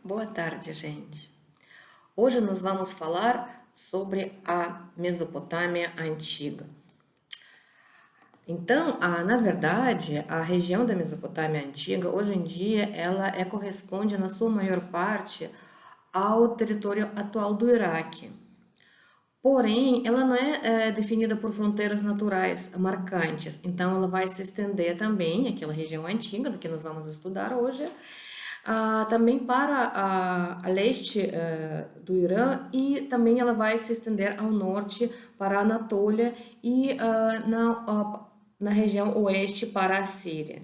Boa tarde, gente. Hoje nós vamos falar sobre a Mesopotâmia antiga. Então, na verdade, a região da Mesopotâmia antiga, hoje em dia, corresponde, na sua maior parte, ao território atual do Iraque. Porém, ela não é definida por fronteiras naturais marcantes, então ela vai se estender também, aquela região antiga do que nós vamos estudar hoje, também para a leste do Irã, e também ela vai se estender ao norte para a Anatólia e na região oeste para a Síria.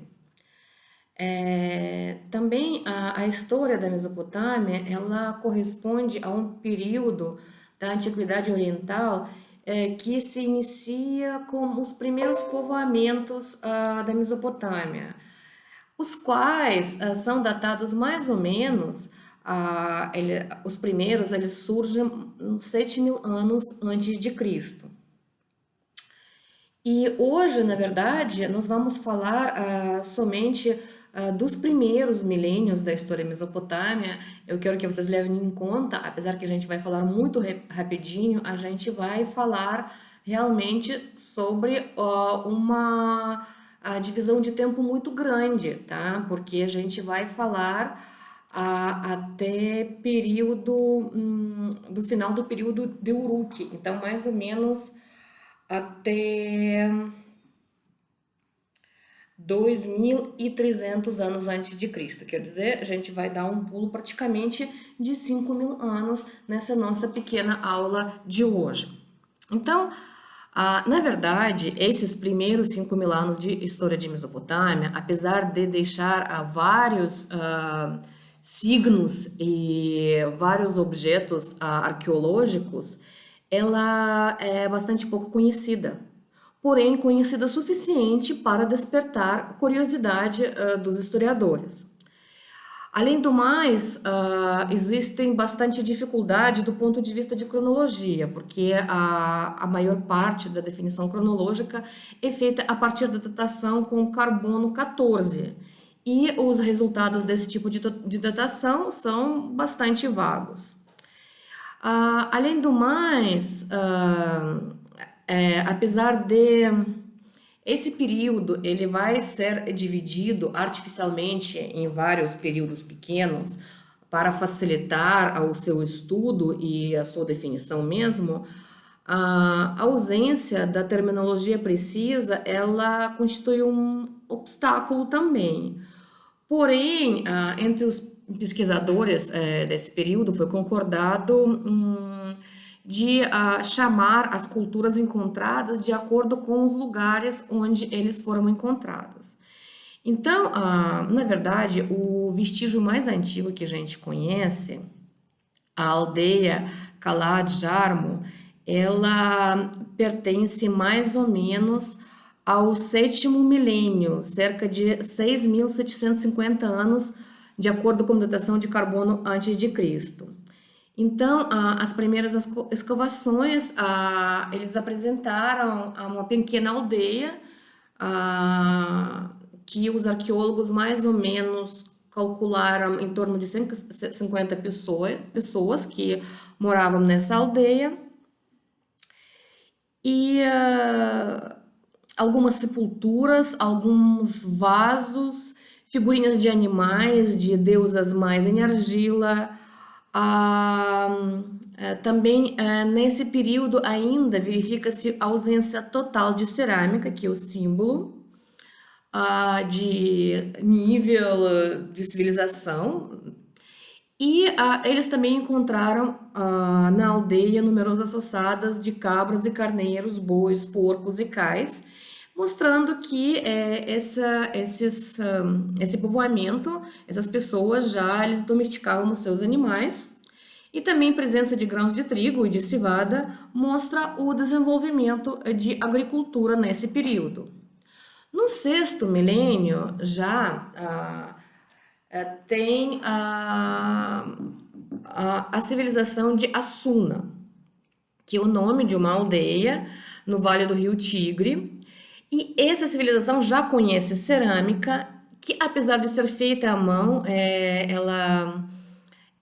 Também a história da Mesopotâmia, ela corresponde a um período da Antiguidade Oriental que se inicia com os primeiros povoamentos da Mesopotâmia, os quais são datados mais ou menos, os primeiros eles surgem 7.000 anos antes de Cristo. E hoje, na verdade, nós vamos falar somente dos primeiros milênios da história mesopotâmia. Eu quero que vocês levem em conta, apesar que a gente vai falar muito rapidinho, a gente vai falar realmente sobre uma divisão de tempo muito grande, tá? Porque a gente vai falar até período do final do período de Uruk, então mais ou menos até 2.300 anos antes de Cristo. Quer dizer, a gente vai dar um pulo praticamente de 5.000 anos nessa nossa pequena aula de hoje. Então, na verdade, esses primeiros 5.000 anos de história de Mesopotâmia, apesar de deixar vários signos e vários objetos arqueológicos, ela é bastante pouco conhecida, porém conhecida o suficiente para despertar curiosidade dos historiadores. Além do mais, existem bastante dificuldade do ponto de vista de cronologia, porque a maior parte da definição cronológica é feita a partir da datação com carbono 14, e os resultados desse tipo de datação são bastante vagos. Além do mais, apesar de esse período ele vai ser dividido artificialmente em vários períodos pequenos para facilitar o seu estudo e a sua definição mesmo, a ausência da terminologia precisa, ela constitui um obstáculo também. Porém, entre os pesquisadores desse período foi concordado de chamar as culturas encontradas de acordo com os lugares onde eles foram encontrados. Então, na verdade, o vestígio mais antigo que a gente conhece, a aldeia Calad Jarmo, ela pertence mais ou menos ao sétimo milênio, cerca de 6.750 anos, de acordo com a datação de carbono antes de Cristo. Então, as primeiras escavações, eles apresentaram uma pequena aldeia que os arqueólogos mais ou menos calcularam em torno de 150 pessoas que moravam nessa aldeia, e algumas sepulturas, alguns vasos, figurinhas de animais, de deusas mais em argila. Também nesse período ainda verifica-se a ausência total de cerâmica, que é o símbolo de nível de civilização. E eles também encontraram na aldeia numerosas ossadas de cabras e carneiros, bois, porcos e cais, mostrando que esse povoamento, essas pessoas eles domesticavam os seus animais. E também presença de grãos de trigo e de cevada mostra o desenvolvimento de agricultura nesse período. No sexto milênio, já tem a civilização de Assuna, que é o nome de uma aldeia no Vale do Rio Tigre. E essa civilização já conhece cerâmica, que apesar de ser feita à mão,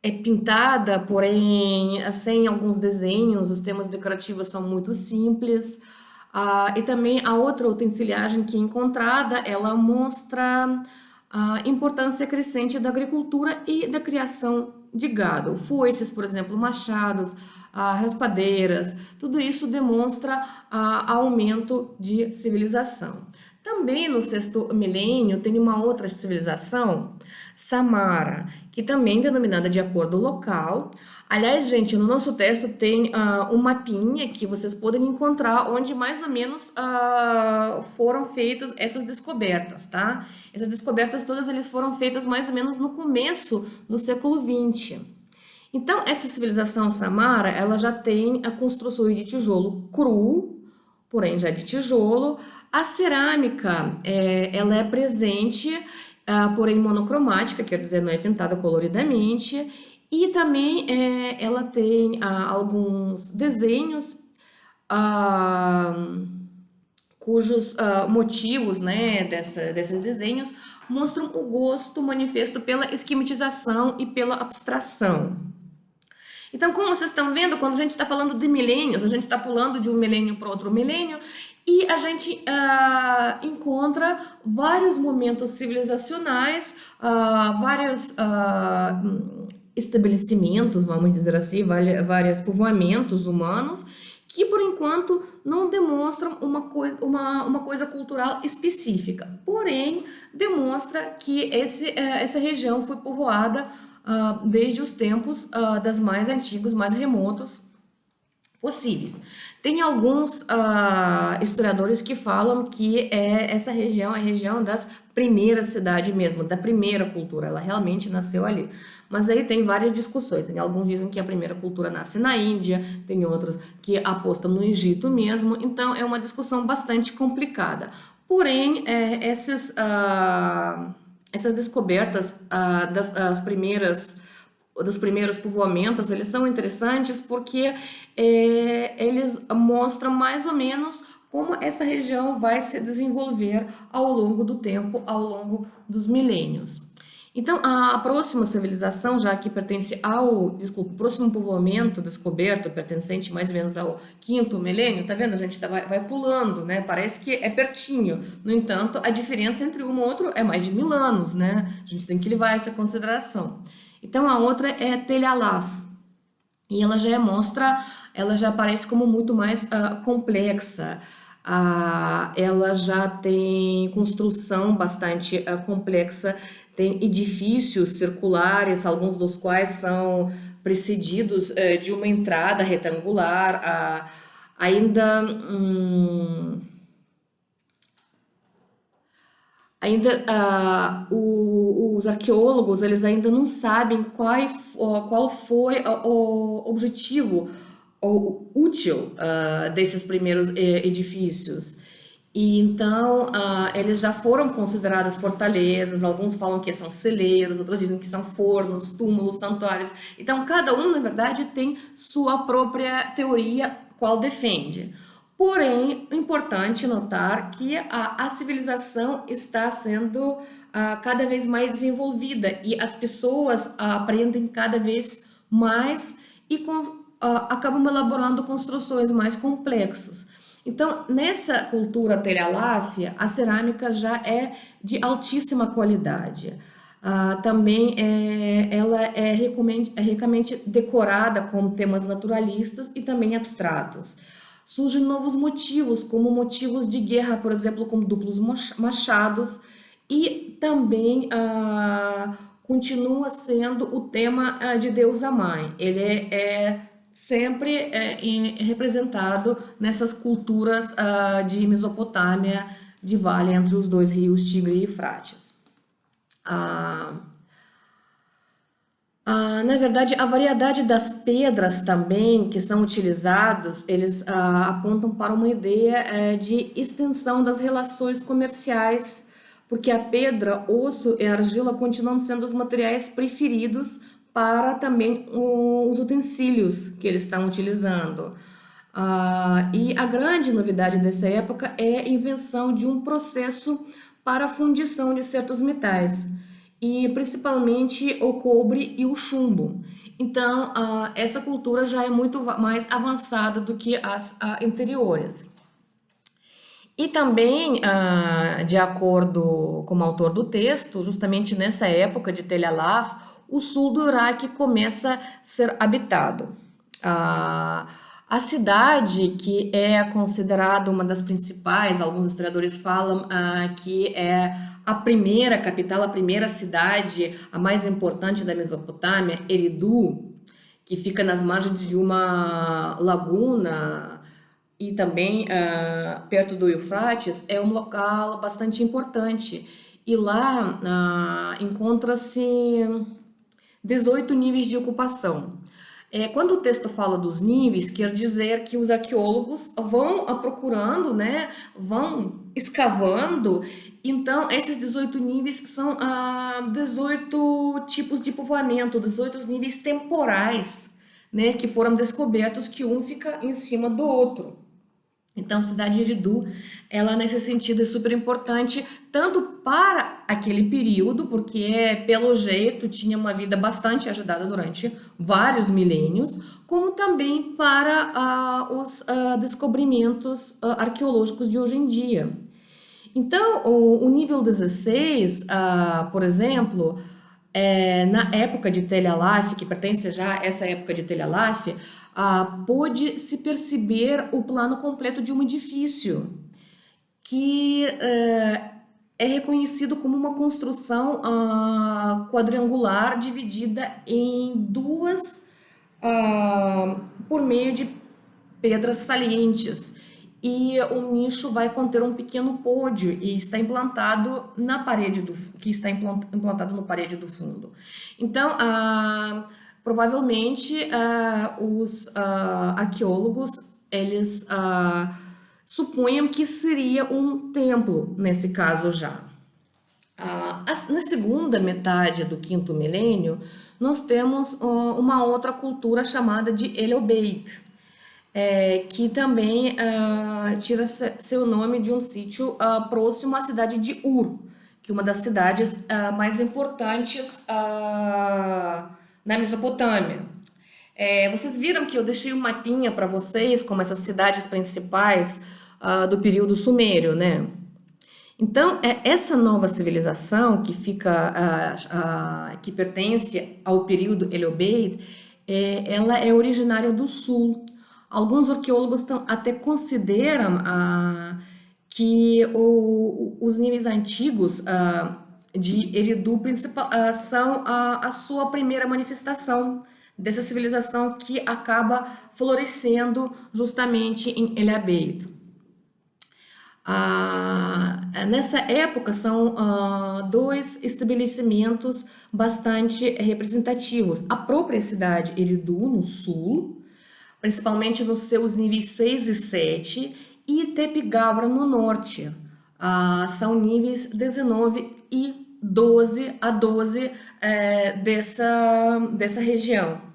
é pintada, porém, sem alguns desenhos, os temas decorativos são muito simples. E também a outra utensiliagem que é encontrada, ela mostra a importância crescente da agricultura e da criação de gado. Foices, por exemplo, machados, raspadeiras, tudo isso demonstra aumento de civilização. Também no sexto milênio tem uma outra civilização, Samara, que também é denominada de acordo local. Aliás, gente, no nosso texto tem um mapinha que vocês podem encontrar onde mais ou menos foram feitas essas descobertas, tá? Essas descobertas todas eles foram feitas mais ou menos no começo do século XX. Então, essa civilização Samara, ela já tem a construção de tijolo cru, porém já de tijolo. A cerâmica, ela é presente, porém monocromática, quer dizer, não é pintada coloridamente. E também ela tem alguns desenhos cujos motivos, né, desses desenhos mostram o gosto manifesto pela esquematização e pela abstração. Então, como vocês estão vendo, quando a gente está falando de milênios, a gente está pulando de um milênio para outro milênio e a gente encontra vários momentos civilizacionais, vários estabelecimentos, vamos dizer assim, vários povoamentos humanos que, por enquanto, não demonstram uma coisa cultural específica. Porém, demonstra que essa região foi povoada desde os tempos das mais antigos, mais remotos possíveis. Tem alguns historiadores que falam que essa região é a região das primeiras cidades mesmo, da primeira cultura, ela realmente nasceu ali. Mas aí tem várias discussões, tem alguns dizem que a primeira cultura nasce na Índia, tem outros que apostam no Egito mesmo, então é uma discussão bastante complicada. Porém, essas descobertas dos primeiros povoamentos, eles são interessantes porque eles mostram mais ou menos como essa região vai se desenvolver ao longo do tempo, ao longo dos milênios. Então, a próxima civilização, já que pertence o próximo povoamento descoberto, pertencente mais ou menos ao quinto milênio, tá vendo? A gente vai pulando, né? Parece que é pertinho. No entanto, a diferença entre um e outro é mais de 1000 anos, né? A gente tem que levar essa em consideração. Então, a outra é Tel Alaf. E ela já aparece como muito mais complexa. Ela já tem construção bastante complexa, tem edifícios circulares, alguns dos quais são precedidos de uma entrada retangular. Ainda os arqueólogos eles ainda não sabem qual foi o objetivo ou útil desses primeiros edifícios. E então eles já foram considerados fortalezas, alguns falam que são celeiros, outros dizem que são fornos, túmulos, santuários. Então cada um, na verdade, tem sua própria teoria, qual defende. Porém, é importante notar que a civilização está sendo cada vez mais desenvolvida e as pessoas aprendem cada vez mais e acabam elaborando construções mais complexas. Então, nessa cultura telha-láfia, a cerâmica já é de altíssima qualidade. Também ela é ricamente decorada com temas naturalistas e também abstratos. Surgem novos motivos, como motivos de guerra, por exemplo, como duplos machados, e também continua sendo o tema de deusa mãe. Ele é sempre representado nessas culturas de Mesopotâmia, de vale entre os dois rios Tigre e Eufrates. Na verdade, a variedade das pedras também que são utilizados, eles apontam para uma ideia de extensão das relações comerciais, porque a pedra, osso e argila continuam sendo os materiais preferidos para também os utensílios que eles estão utilizando. E a grande novidade dessa época é a invenção de um processo para a fundição de certos metais. e principalmente o cobre e o chumbo. Então, essa cultura já é muito mais avançada do que as anteriores. E também, de acordo com o autor do texto, justamente nessa época de Tel Alaf, o sul do Iraque começa a ser habitado. Ah, a cidade, que é considerada uma das principais, alguns historiadores falam que é a primeira capital, a primeira cidade, a mais importante da Mesopotâmia, Eridu, que fica nas margens de uma laguna e também perto do Eufrates, é um local bastante importante. E lá encontra-se 18 níveis de ocupação. Quando o texto fala dos níveis, quer dizer que os arqueólogos vão procurando, né, vão escavando. Então, esses 18 níveis são 18 tipos de povoamento, 18 níveis temporais, né, que foram descobertos, que um fica em cima do outro. Então, a cidade de Eridu, ela nesse sentido é super importante, tanto para aquele período, porque pelo jeito tinha uma vida bastante agitada durante vários milênios, como também para os descobrimentos arqueológicos de hoje em dia. Então, o nível 16, por exemplo, na época de Tel Alaf, que pertence já a essa época de Tel Alaf, pôde-se perceber o plano completo de um edifício que é reconhecido como uma construção quadrangular dividida em duas por meio de pedras salientes. E o nicho vai conter um pequeno pódio e está implantado na parede que está implantado na parede do fundo. Então, provavelmente os arqueólogos eles supunham que seria um templo nesse caso já. Na segunda metade do quinto milênio, nós temos uma outra cultura chamada de Heliobeite, que também tira seu nome de um sítio próximo à cidade de Ur, que é uma das cidades mais importantes na Mesopotâmia. Vocês viram que eu deixei um mapinha para vocês, como essas cidades principais do período sumério, né? Então, essa nova civilização que que pertence ao período Heliobeite, ela é originária do sul. Alguns arqueólogos até consideram que os níveis antigos de Eridu são a sua primeira manifestação dessa civilização que acaba florescendo justamente em Heliobeite. Nessa época são dois estabelecimentos bastante representativos. A própria cidade Eridu, no sul, principalmente nos seus níveis 6 e 7, e Tepe Gawra, no norte. São níveis 19 e 12 dessa região.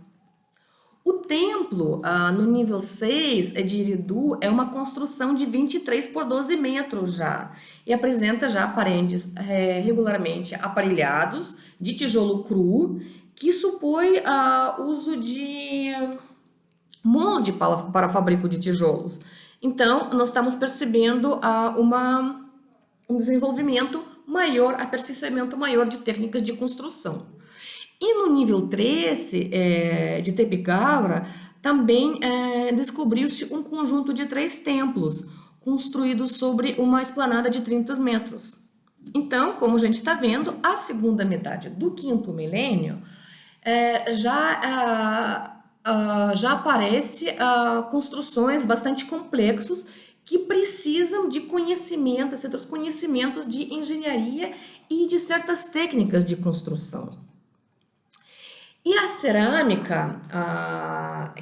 O templo, no nível 6 de Eridu, é uma construção de 23 por 12 metros já, e apresenta já paredes regularmente aparelhados de tijolo cru, que supõe uso de molde para fabrico de tijolos. Então, nós estamos percebendo um desenvolvimento maior, aperfeiçoamento maior de técnicas de construção. E no nível 13 de Tepe Gawra, também descobriu-se um conjunto de 3 templos, construídos sobre uma esplanada de 30 metros. Então, como a gente está vendo, a segunda metade do quinto milênio já aparece construções bastante complexos que precisam de conhecimento, certos conhecimentos de engenharia e de certas técnicas de construção. E a cerâmica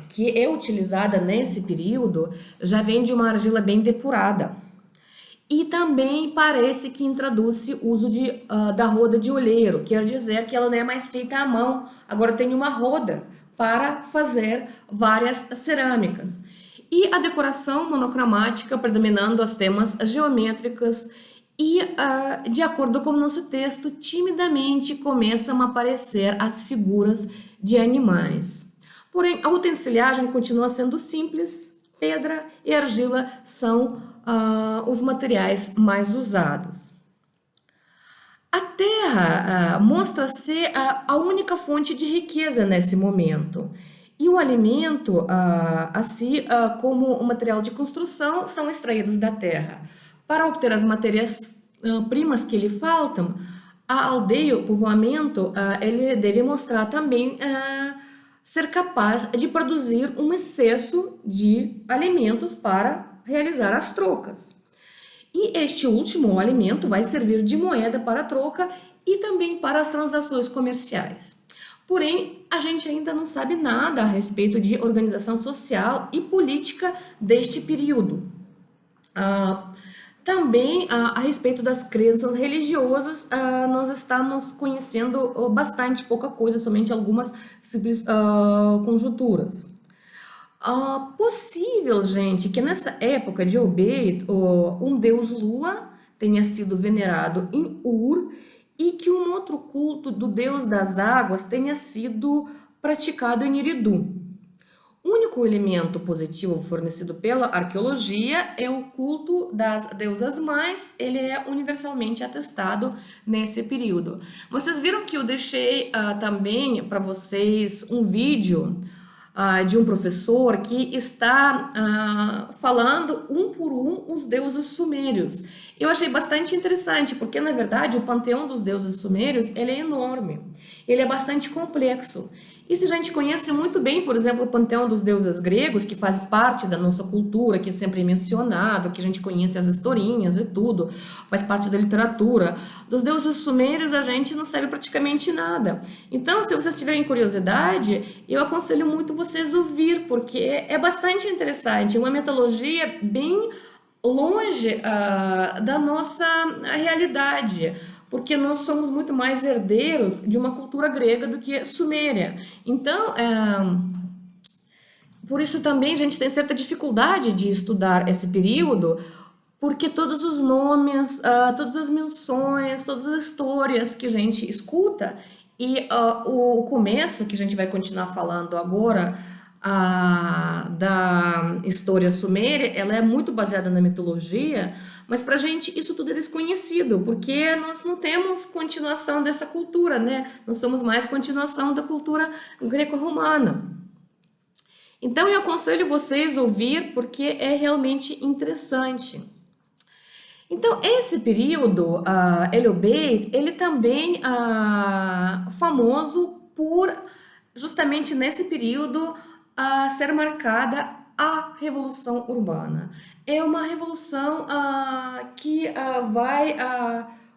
que é utilizada nesse período já vem de uma argila bem depurada. E também parece que introduz o uso da roda de olheiro, quer dizer que ela não é mais feita à mão, agora tem uma roda para fazer várias cerâmicas. E a decoração monocromática predominando as temas geométricas E, de acordo com o nosso texto, timidamente começam a aparecer as figuras de animais. Porém, a utensiliagem continua sendo simples, pedra e argila são os materiais mais usados. A terra mostra ser a única fonte de riqueza nesse momento. E o alimento, assim como o material de construção, são extraídos da terra. Para obter as matérias-primas que lhe faltam, a aldeia, o povoamento, ele deve mostrar também ser capaz de produzir um excesso de alimentos para realizar as trocas. E este último alimento vai servir de moeda para a troca e também para as transações comerciais. Porém, a gente ainda não sabe nada a respeito de organização social e política deste período. Também a respeito das crenças religiosas, nós estamos conhecendo bastante pouca coisa, somente algumas simples conjunturas. Possível, gente, que nessa época de Obed, um deus Lua tenha sido venerado em Ur e que um outro culto do deus das águas tenha sido praticado em Eridu. O único elemento positivo fornecido pela arqueologia é o culto das deusas mães, ele é universalmente atestado nesse período. Vocês viram que eu deixei também para vocês um vídeo de um professor que está falando um por um os deuses sumérios. Eu achei bastante interessante, porque na verdade o panteão dos deuses sumérios ele é enorme, ele é bastante complexo. E se a gente conhece muito bem, por exemplo, o panteão dos deuses gregos, que faz parte da nossa cultura, que é sempre mencionado, que a gente conhece as historinhas e tudo, faz parte da literatura, dos deuses sumérios a gente não sabe praticamente nada. Então, se vocês tiverem curiosidade, eu aconselho muito vocês ouvir, porque é bastante interessante, uma mitologia bem longe da nossa realidade, porque nós somos muito mais herdeiros de uma cultura grega do que suméria. Então, por isso também a gente tem certa dificuldade de estudar esse período, porque todos os nomes, todas as menções, todas as histórias que a gente escuta e o começo, que a gente vai continuar falando agora, da história suméria, ela é muito baseada na mitologia, mas para a gente isso tudo é desconhecido, porque nós não temos continuação dessa cultura, né? Nós somos mais continuação da cultura greco-romana. Então eu aconselho vocês a ouvir, porque é realmente interessante. Então, esse período, Eliobeid, ele também famoso por, justamente nesse período, ser marcada a Revolução Urbana. É uma revolução que vai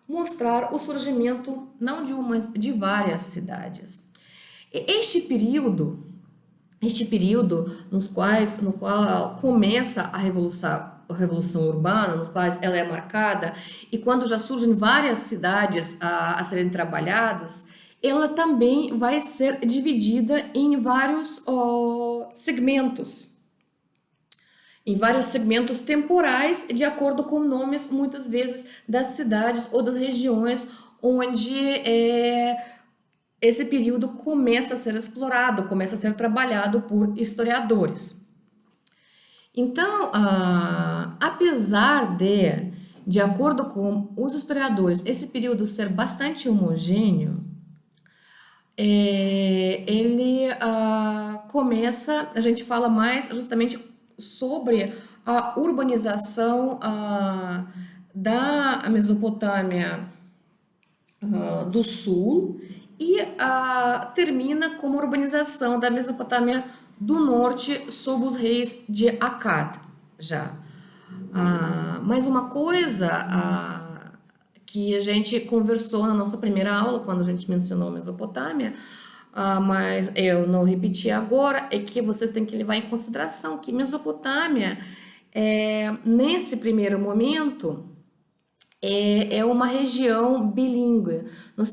mostrar o surgimento não de uma, de várias cidades. E este período no qual começa a revolução urbana, nos quais ela é marcada, e quando já surgem várias cidades a serem trabalhadas, ela também vai ser dividida em vários segmentos, temporais, de acordo com nomes, muitas vezes, das cidades ou das regiões onde esse período começa a ser explorado, começa a ser trabalhado por historiadores. Então, apesar de acordo com os historiadores, esse período ser bastante homogêneo, ele começa, a gente fala mais justamente sobre a urbanização da Mesopotâmia do Sul e termina com a urbanização da Mesopotâmia do Norte sob os reis de Akkad, já. Mais uma coisa que a gente conversou na nossa primeira aula, quando a gente mencionou a Mesopotâmia, mas eu não repeti agora, é que vocês têm que levar em consideração que Mesopotâmia, nesse primeiro momento, é uma região bilíngue. Nós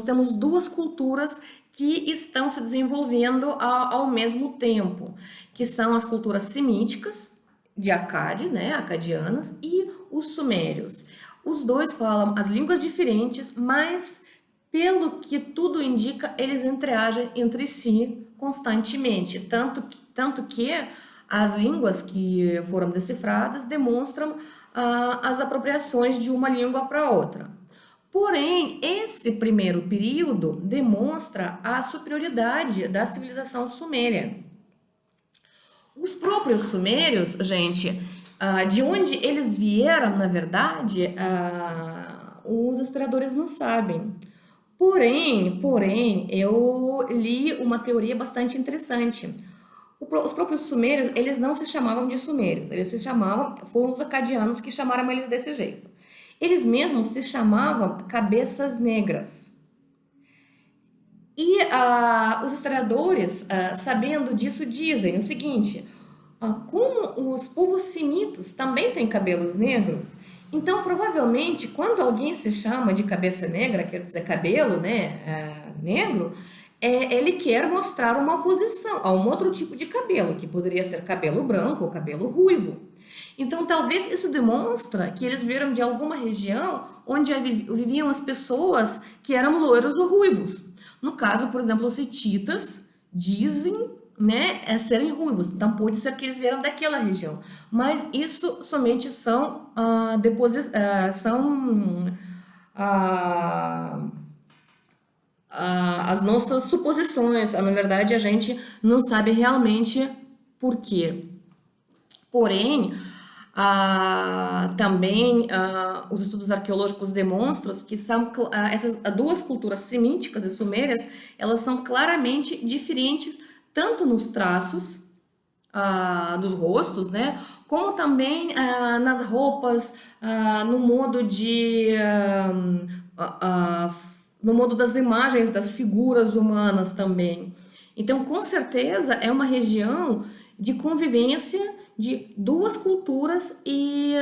temos duas culturas que estão se desenvolvendo ao mesmo tempo, que são as culturas semíticas, de Akkad, né, acadianas, e os sumérios. Os dois falam as línguas diferentes, mas pelo que tudo indica, eles interagem entre si constantemente, tanto que as línguas que foram decifradas demonstram as apropriações de uma língua para outra. Porém, esse primeiro período demonstra a superioridade da civilização suméria. Os próprios sumérios, gente, de onde eles vieram, na verdade, os historiadores não sabem. Porém, eu li uma teoria bastante interessante. Os próprios sumérios, eles não se chamavam de sumérios, eles se chamavam, foram os acadianos que chamaram eles desse jeito. Eles mesmos se chamavam cabeças negras. E os historiadores, sabendo disso, dizem o seguinte: como os povos semitas também têm cabelos negros, então provavelmente quando alguém se chama de cabeça negra, quer dizer cabelo, né, negro, ele quer mostrar uma oposição a um outro tipo de cabelo, que poderia ser cabelo branco ou cabelo ruivo. Então, talvez isso demonstra que eles vieram de alguma região onde viviam as pessoas que eram loiros ou ruivos. No caso, por exemplo, os hititas dizem, né, serem ruivos. Então, pode ser que eles vieram daquela região. Mas isso somente são as nossas suposições. Na verdade, a gente não sabe realmente por quê. Porém, também os estudos arqueológicos demonstram que essas duas culturas semíticas e sumérias, elas são claramente diferentes tanto nos traços dos rostos, né, como também nas roupas, no modo no modo das imagens, das figuras humanas também. Então, com certeza, é uma região de convivência de duas culturas e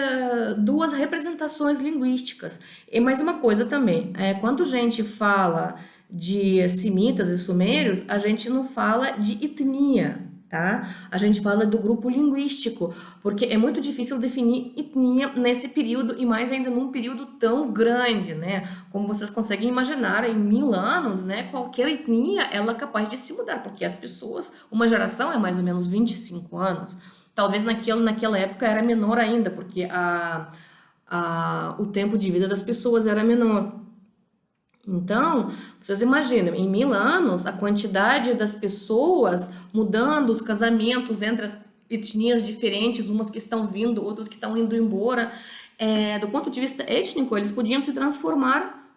duas representações linguísticas. E mais uma coisa também, quando a gente fala de semitas e sumérios, a gente não fala de etnia, tá? A gente fala do grupo linguístico, porque é muito difícil definir etnia nesse período e mais ainda num período tão grande, né? Como vocês conseguem imaginar, em 1000 anos, né? Qualquer etnia, ela é capaz de se mudar, porque as pessoas, uma geração é mais ou menos 25 anos. Talvez naquela época era menor ainda, porque o tempo de vida das pessoas era menor. Então, vocês imaginam, em 1000 anos, a quantidade das pessoas mudando, os casamentos entre as etnias diferentes, umas que estão vindo, outras que estão indo embora, do ponto de vista étnico, eles podiam se transformar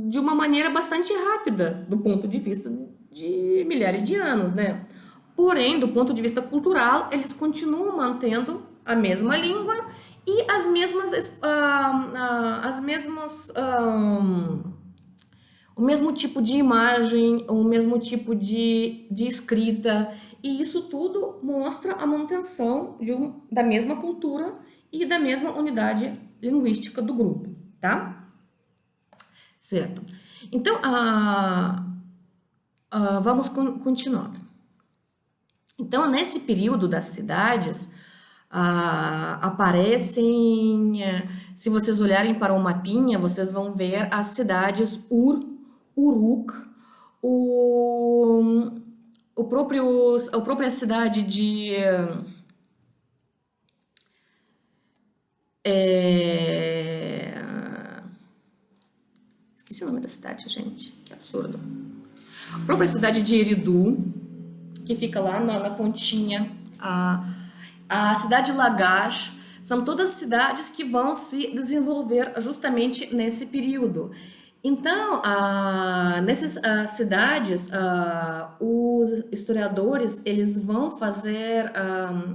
de uma maneira bastante rápida, do ponto de vista de milhares de anos, né? Porém, do ponto de vista cultural, eles continuam mantendo a mesma língua e o mesmo tipo de imagem, o mesmo tipo de escrita, e isso tudo mostra a manutenção da mesma cultura e da mesma unidade linguística do grupo, tá? Certo. Então, vamos continuar. Então, nesse período das cidades, aparecem, se vocês olharem para o mapinha, vocês vão ver as cidades Uruk, a própria cidade de esqueci o nome da cidade, gente, que absurdo. A própria cidade de Eridu, que fica lá na pontinha, a cidade de Lagash, são todas cidades que vão se desenvolver justamente nesse período. Então, nessas cidades, os historiadores, eles vão fazer,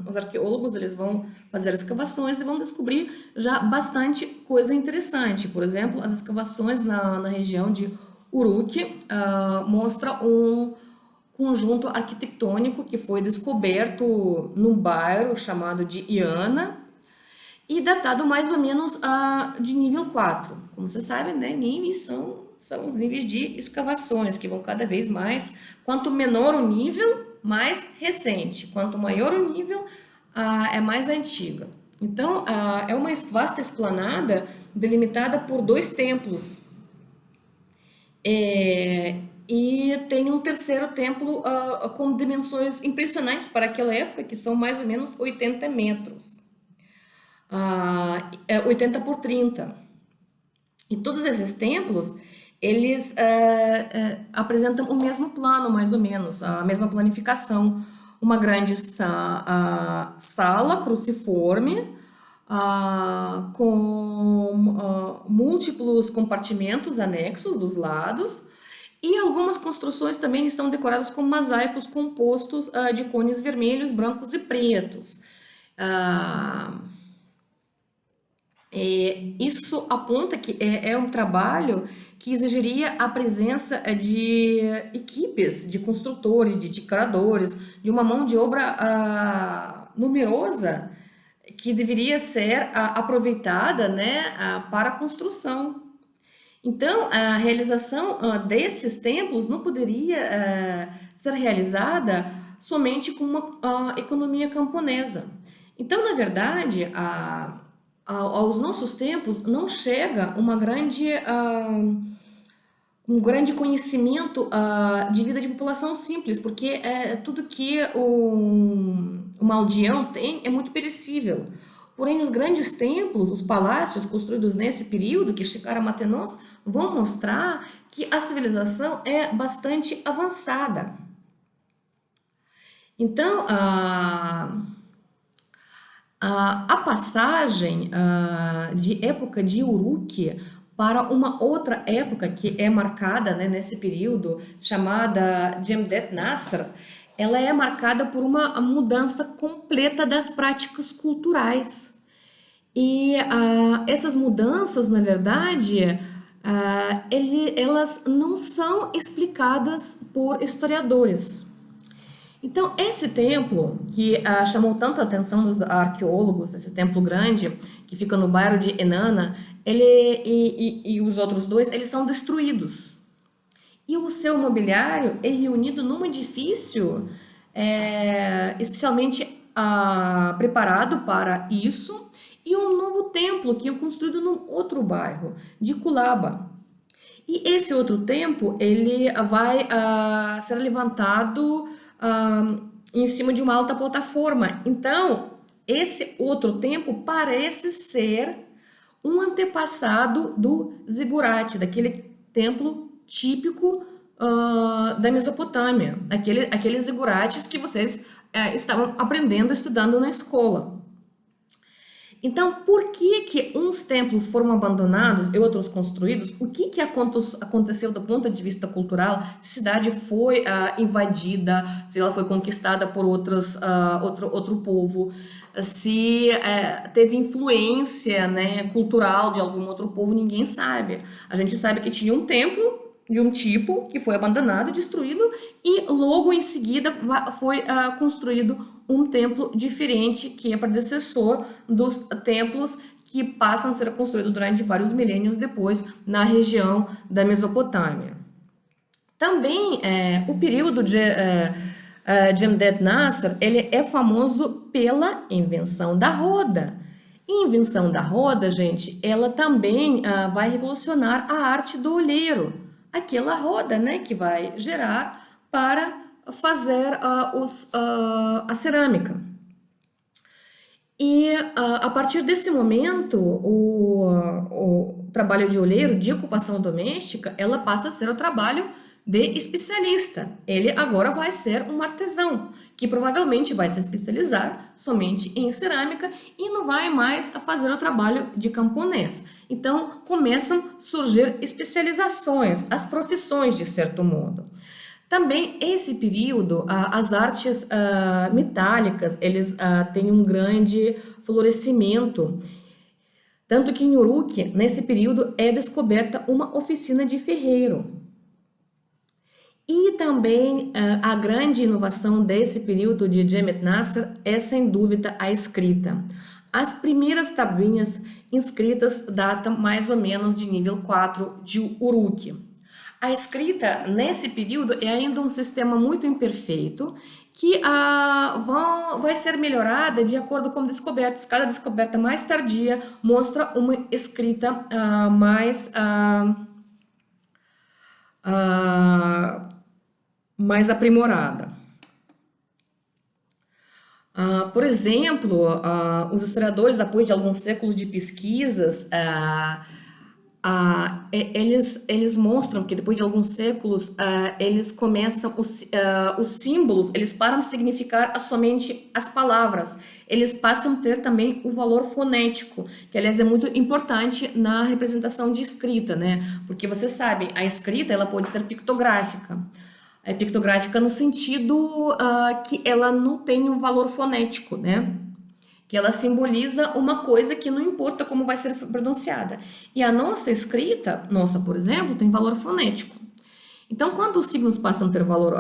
os arqueólogos, eles vão fazer escavações e vão descobrir já bastante coisa interessante. Por exemplo, as escavações na região de Uruk mostram um conjunto arquitetônico que foi descoberto num bairro chamado de Iana e datado mais ou menos de nível 4. Como vocês sabem, né, níveis são os níveis de escavações, que vão cada vez mais. Quanto menor o nível, mais recente. Quanto maior o nível, é mais antiga. Então, é uma vasta esplanada delimitada por 2 templos. E tem um terceiro templo com dimensões impressionantes para aquela época, que são mais ou menos 80 metros, 80 por 30. E todos esses templos, eles apresentam o mesmo plano, mais ou menos, a mesma planificação. Uma grande sala cruciforme, com múltiplos compartimentos anexos dos lados, e algumas construções também estão decoradas com mosaicos compostos de cones vermelhos, brancos e pretos. Isso aponta que é um trabalho que exigiria a presença de equipes, de construtores, de decoradores, de uma mão de obra numerosa, que deveria ser aproveitada, né, para a construção. Então, a realização desses templos não poderia ser realizada somente com uma economia camponesa. Então, na verdade, aos nossos tempos não chega um grande conhecimento de vida de população simples, porque tudo que uma aldeão tem é muito perecível. Porém, os grandes templos, os palácios construídos nesse período, que chegaram até nós, vão mostrar que a civilização é bastante avançada. Então, a passagem de época de Uruk para uma outra época que é marcada, né, nesse período, chamada Jemdet Nasr, ela é marcada por uma mudança completa das práticas culturais. E essas mudanças, na verdade, elas não são explicadas por historiadores. Então, esse templo, que chamou tanto a atenção dos arqueólogos, esse templo grande, que fica no bairro de Enana, e os outros dois, eles são destruídos. E o seu mobiliário é reunido num edifício especialmente preparado para isso, e um novo templo que é construído num outro bairro, de Kulaba. E esse outro templo, ele vai ser levantado em cima de uma alta plataforma. Então, esse outro templo parece ser um antepassado do zigurate, daquele templo típico da Mesopotâmia, aqueles zigurates que vocês estavam aprendendo, estudando na escola. Então, por que uns templos foram abandonados e outros construídos? O que aconteceu do ponto de vista cultural? Se a cidade foi invadida, se ela foi conquistada por outro povo, se teve influência, né, cultural de algum outro povo, ninguém sabe. A gente sabe que tinha um templo de um tipo que foi abandonado, destruído, e logo em seguida foi construído um templo diferente, que é predecessor dos templos que passam a ser construídos durante vários milênios depois na região da Mesopotâmia. Também o período de Jemdet Nasr, ele é famoso pela invenção da roda. E a invenção da roda, gente, ela também vai revolucionar a arte do olheiro. Aquela roda, né, que vai gerar para fazer a cerâmica. E a partir desse momento, o trabalho de olheiro, de ocupação doméstica, ela passa a ser o trabalho de especialista. Ele agora vai ser um artesão, que provavelmente vai se especializar somente em cerâmica e não vai mais fazer o trabalho de camponês. Então, começam a surgir especializações, as profissões, de certo modo. Também, esse período, as artes metálicas, eles têm um grande florescimento. Tanto que em Uruk, nesse período, é descoberta uma oficina de ferreiro. E também a grande inovação desse período de Jemdet Nasr é, sem dúvida, a escrita. As primeiras tabuinhas inscritas datam mais ou menos de nível 4 de Uruk. A escrita, nesse período, é ainda um sistema muito imperfeito que vai ser melhorada de acordo com descobertas. Cada descoberta mais tardia mostra uma escrita ah, mais aprimorada. Por exemplo, os historiadores, depois de alguns séculos de pesquisas, eles mostram que depois de alguns séculos, eles começam, os símbolos, eles param de significar somente as palavras, eles passam a ter também o valor fonético, que aliás é muito importante na representação de escrita, né? Porque você sabe, a escrita ela pode ser pictográfica. É pictográfica no sentido que ela não tem um valor fonético, né? Que ela simboliza uma coisa que não importa como vai ser pronunciada. E a nossa escrita, por exemplo, tem valor fonético. Então, quando os signos passam a ter valor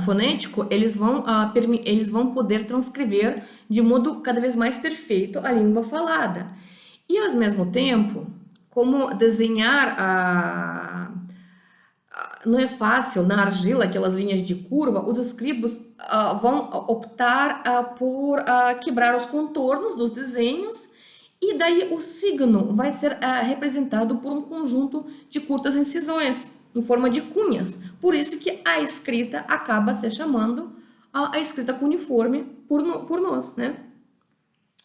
fonético, eles vão poder transcrever de modo cada vez mais perfeito a língua falada. E, ao mesmo tempo, como desenhar não é fácil na argila, aquelas linhas de curva, os escribas vão optar por quebrar os contornos dos desenhos e daí o signo vai ser representado por um conjunto de curtas incisões em forma de cunhas. Por isso que a escrita acaba se chamando a escrita cuneiforme por nós, né?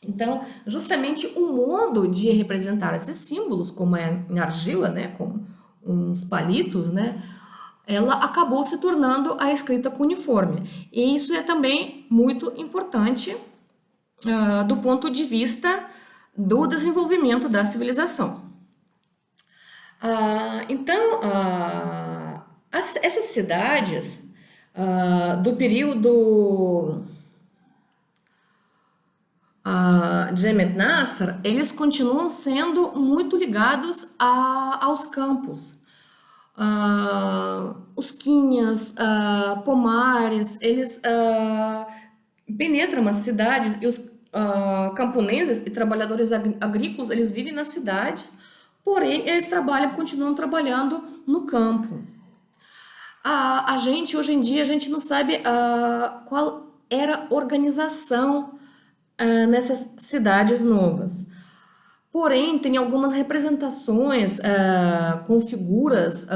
Então, justamente o modo de representar esses símbolos, como é em argila, né, com uns palitos, né, ela acabou se tornando a escrita cuneiforme. E isso é também muito importante do ponto de vista do desenvolvimento da civilização. Então, essas cidades do período de Emet Nasser, eles continuam sendo muito ligados aos campos. Os quinhas, pomares, eles penetram as cidades e os camponeses e trabalhadores agrícolas, eles vivem nas cidades, porém eles continuam trabalhando no campo. A gente, hoje em dia, a gente não sabe qual era a organização nessas cidades novas. Porém, tem algumas representações com figuras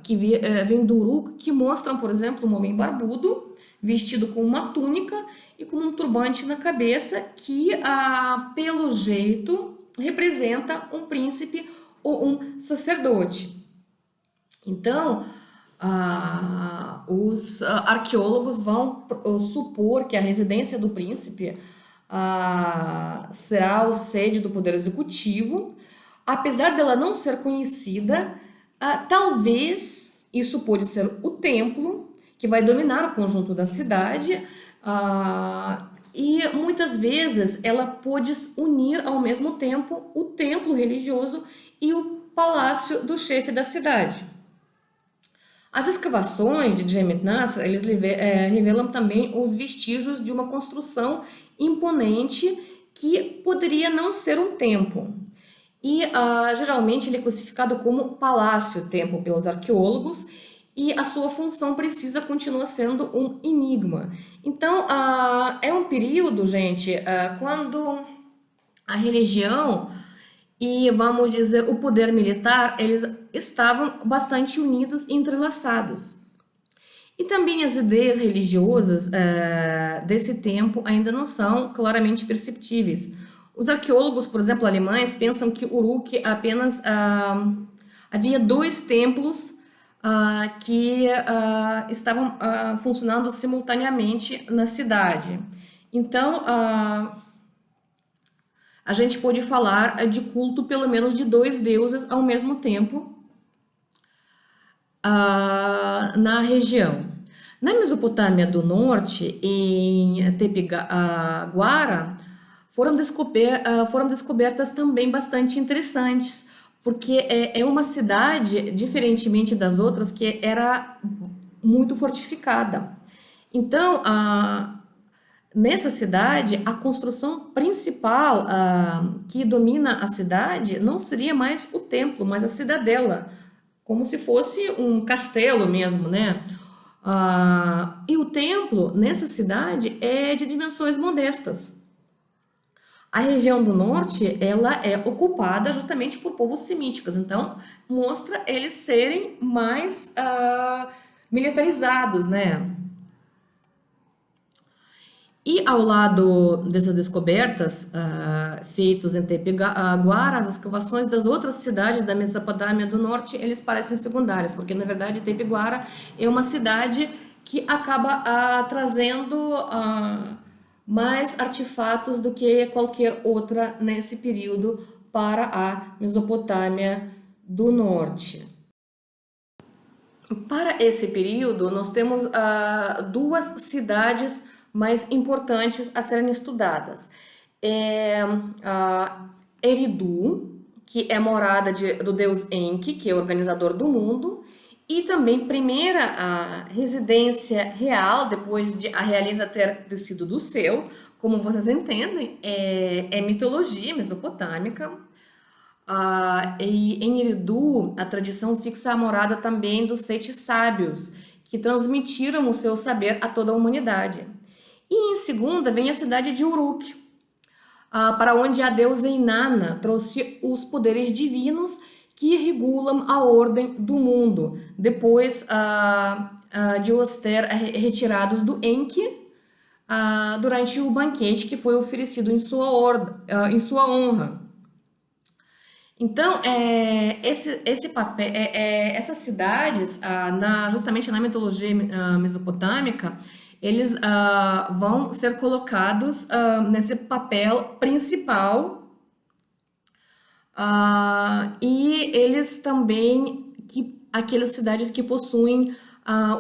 que vêm do Uruk, que mostram, por exemplo, um homem barbudo, vestido com uma túnica e com um turbante na cabeça, que, pelo jeito, representa um príncipe ou um sacerdote. Então, os arqueólogos vão supor que a residência do príncipe será o sede do Poder Executivo. Apesar dela não ser conhecida, talvez isso pode ser o templo, que vai dominar o conjunto da cidade, e muitas vezes ela pode unir ao mesmo tempo o templo religioso e o palácio do chefe da cidade. As escavações de Emet Nasser, eles revelam também os vestígios de uma construção imponente que poderia não ser um templo. E geralmente ele é classificado como palácio-templo pelos arqueólogos e a sua função precisa continua sendo um enigma. Então, é um período, gente, quando a religião e, vamos dizer, o poder militar, eles estavam bastante unidos e entrelaçados. E também as ideias religiosas desse tempo ainda não são claramente perceptíveis. Os arqueólogos, por exemplo, alemães, pensam que Uruk apenas havia 2 templos que estavam funcionando simultaneamente na cidade. Então, a gente pode falar de culto pelo menos de 2 deuses ao mesmo tempo na região. Na Mesopotâmia do Norte, em Tepe-Guara, foram descobertas também bastante interessantes, porque é uma cidade, diferentemente das outras, que era muito fortificada. Então, Nessa cidade, a construção principal que domina a cidade não seria mais o templo, mas a cidadela, como se fosse um castelo mesmo, né? E o templo nessa cidade é de dimensões modestas. A região do norte, ela é ocupada justamente por povos semíticos, então mostra eles serem mais militarizados, né? E ao lado dessas descobertas feitas em Tepeguara, as escavações das outras cidades da Mesopotâmia do Norte, eles parecem secundárias, porque na verdade Tepeguara é uma cidade que acaba trazendo mais artefatos do que qualquer outra nesse período para a Mesopotâmia do Norte. Para esse período, nós temos duas cidades mais importantes a serem estudadas. Eridu, que é morada do deus Enki, que é o organizador do mundo, e também primeira residência real, depois de a realeza ter descido do céu, como vocês entendem, é mitologia mesopotâmica. E em Eridu, a tradição fixa a morada também dos 7 sábios, que transmitiram o seu saber a toda a humanidade. E em segunda vem a cidade de Uruk, para onde a deusa Inanna trouxe os poderes divinos que regulam a ordem do mundo, depois de os ter retirados do Enki durante o banquete que foi oferecido em sua honra. Então, esse papel, essas cidades, justamente na mitologia mesopotâmica, eles vão ser colocados nesse papel principal, e eles também, aquelas cidades que possuem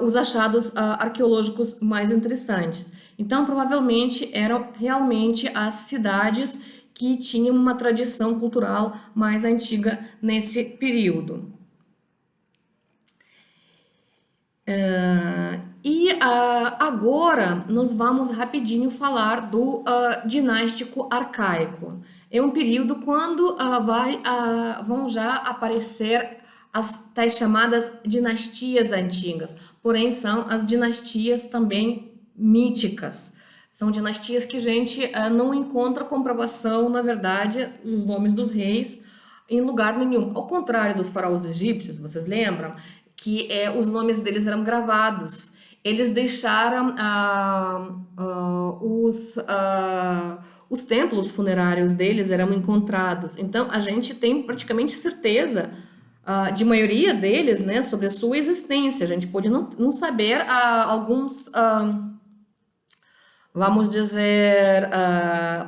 os achados arqueológicos mais interessantes. Então, provavelmente, eram realmente as cidades que tinham uma tradição cultural mais antiga nesse período. Agora nós vamos rapidinho falar do dinástico arcaico. É um período quando vão já aparecer as tais chamadas dinastias antigas, porém são as dinastias também míticas. São dinastias que a gente não encontra comprovação, na verdade, dos nomes dos reis em lugar nenhum. Ao contrário dos faraós egípcios, vocês lembram que os nomes deles eram gravados. Eles deixaram os templos funerários deles eram encontrados. Então, a gente tem praticamente certeza de maioria deles, né, sobre a sua existência. A gente pode não saber alguns... vamos dizer,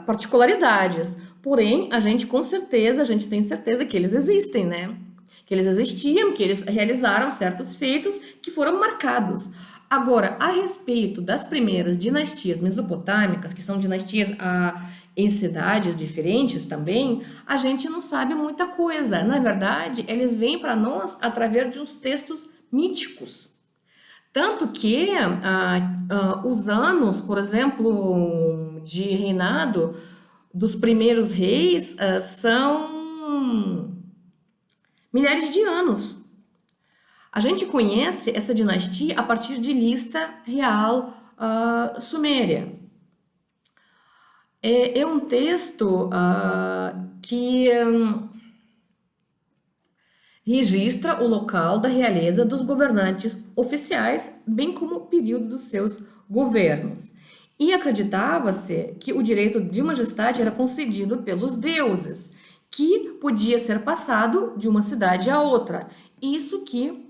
particularidades. Porém, a gente tem certeza que eles existem, né? Que eles existiam, que eles realizaram certos feitos que foram marcados. Agora, a respeito das primeiras dinastias mesopotâmicas, que são dinastias em cidades diferentes também, a gente não sabe muita coisa. Na verdade, eles vêm para nós através de uns textos míticos. Tanto que os anos, por exemplo, de reinado dos primeiros reis são milhares de anos. A gente conhece essa dinastia a partir de lista real suméria. É um texto que registra o local da realeza dos governantes oficiais, bem como o período dos seus governos. E acreditava-se que o direito de majestade era concedido pelos deuses, que podia ser passado de uma cidade a outra. Isso que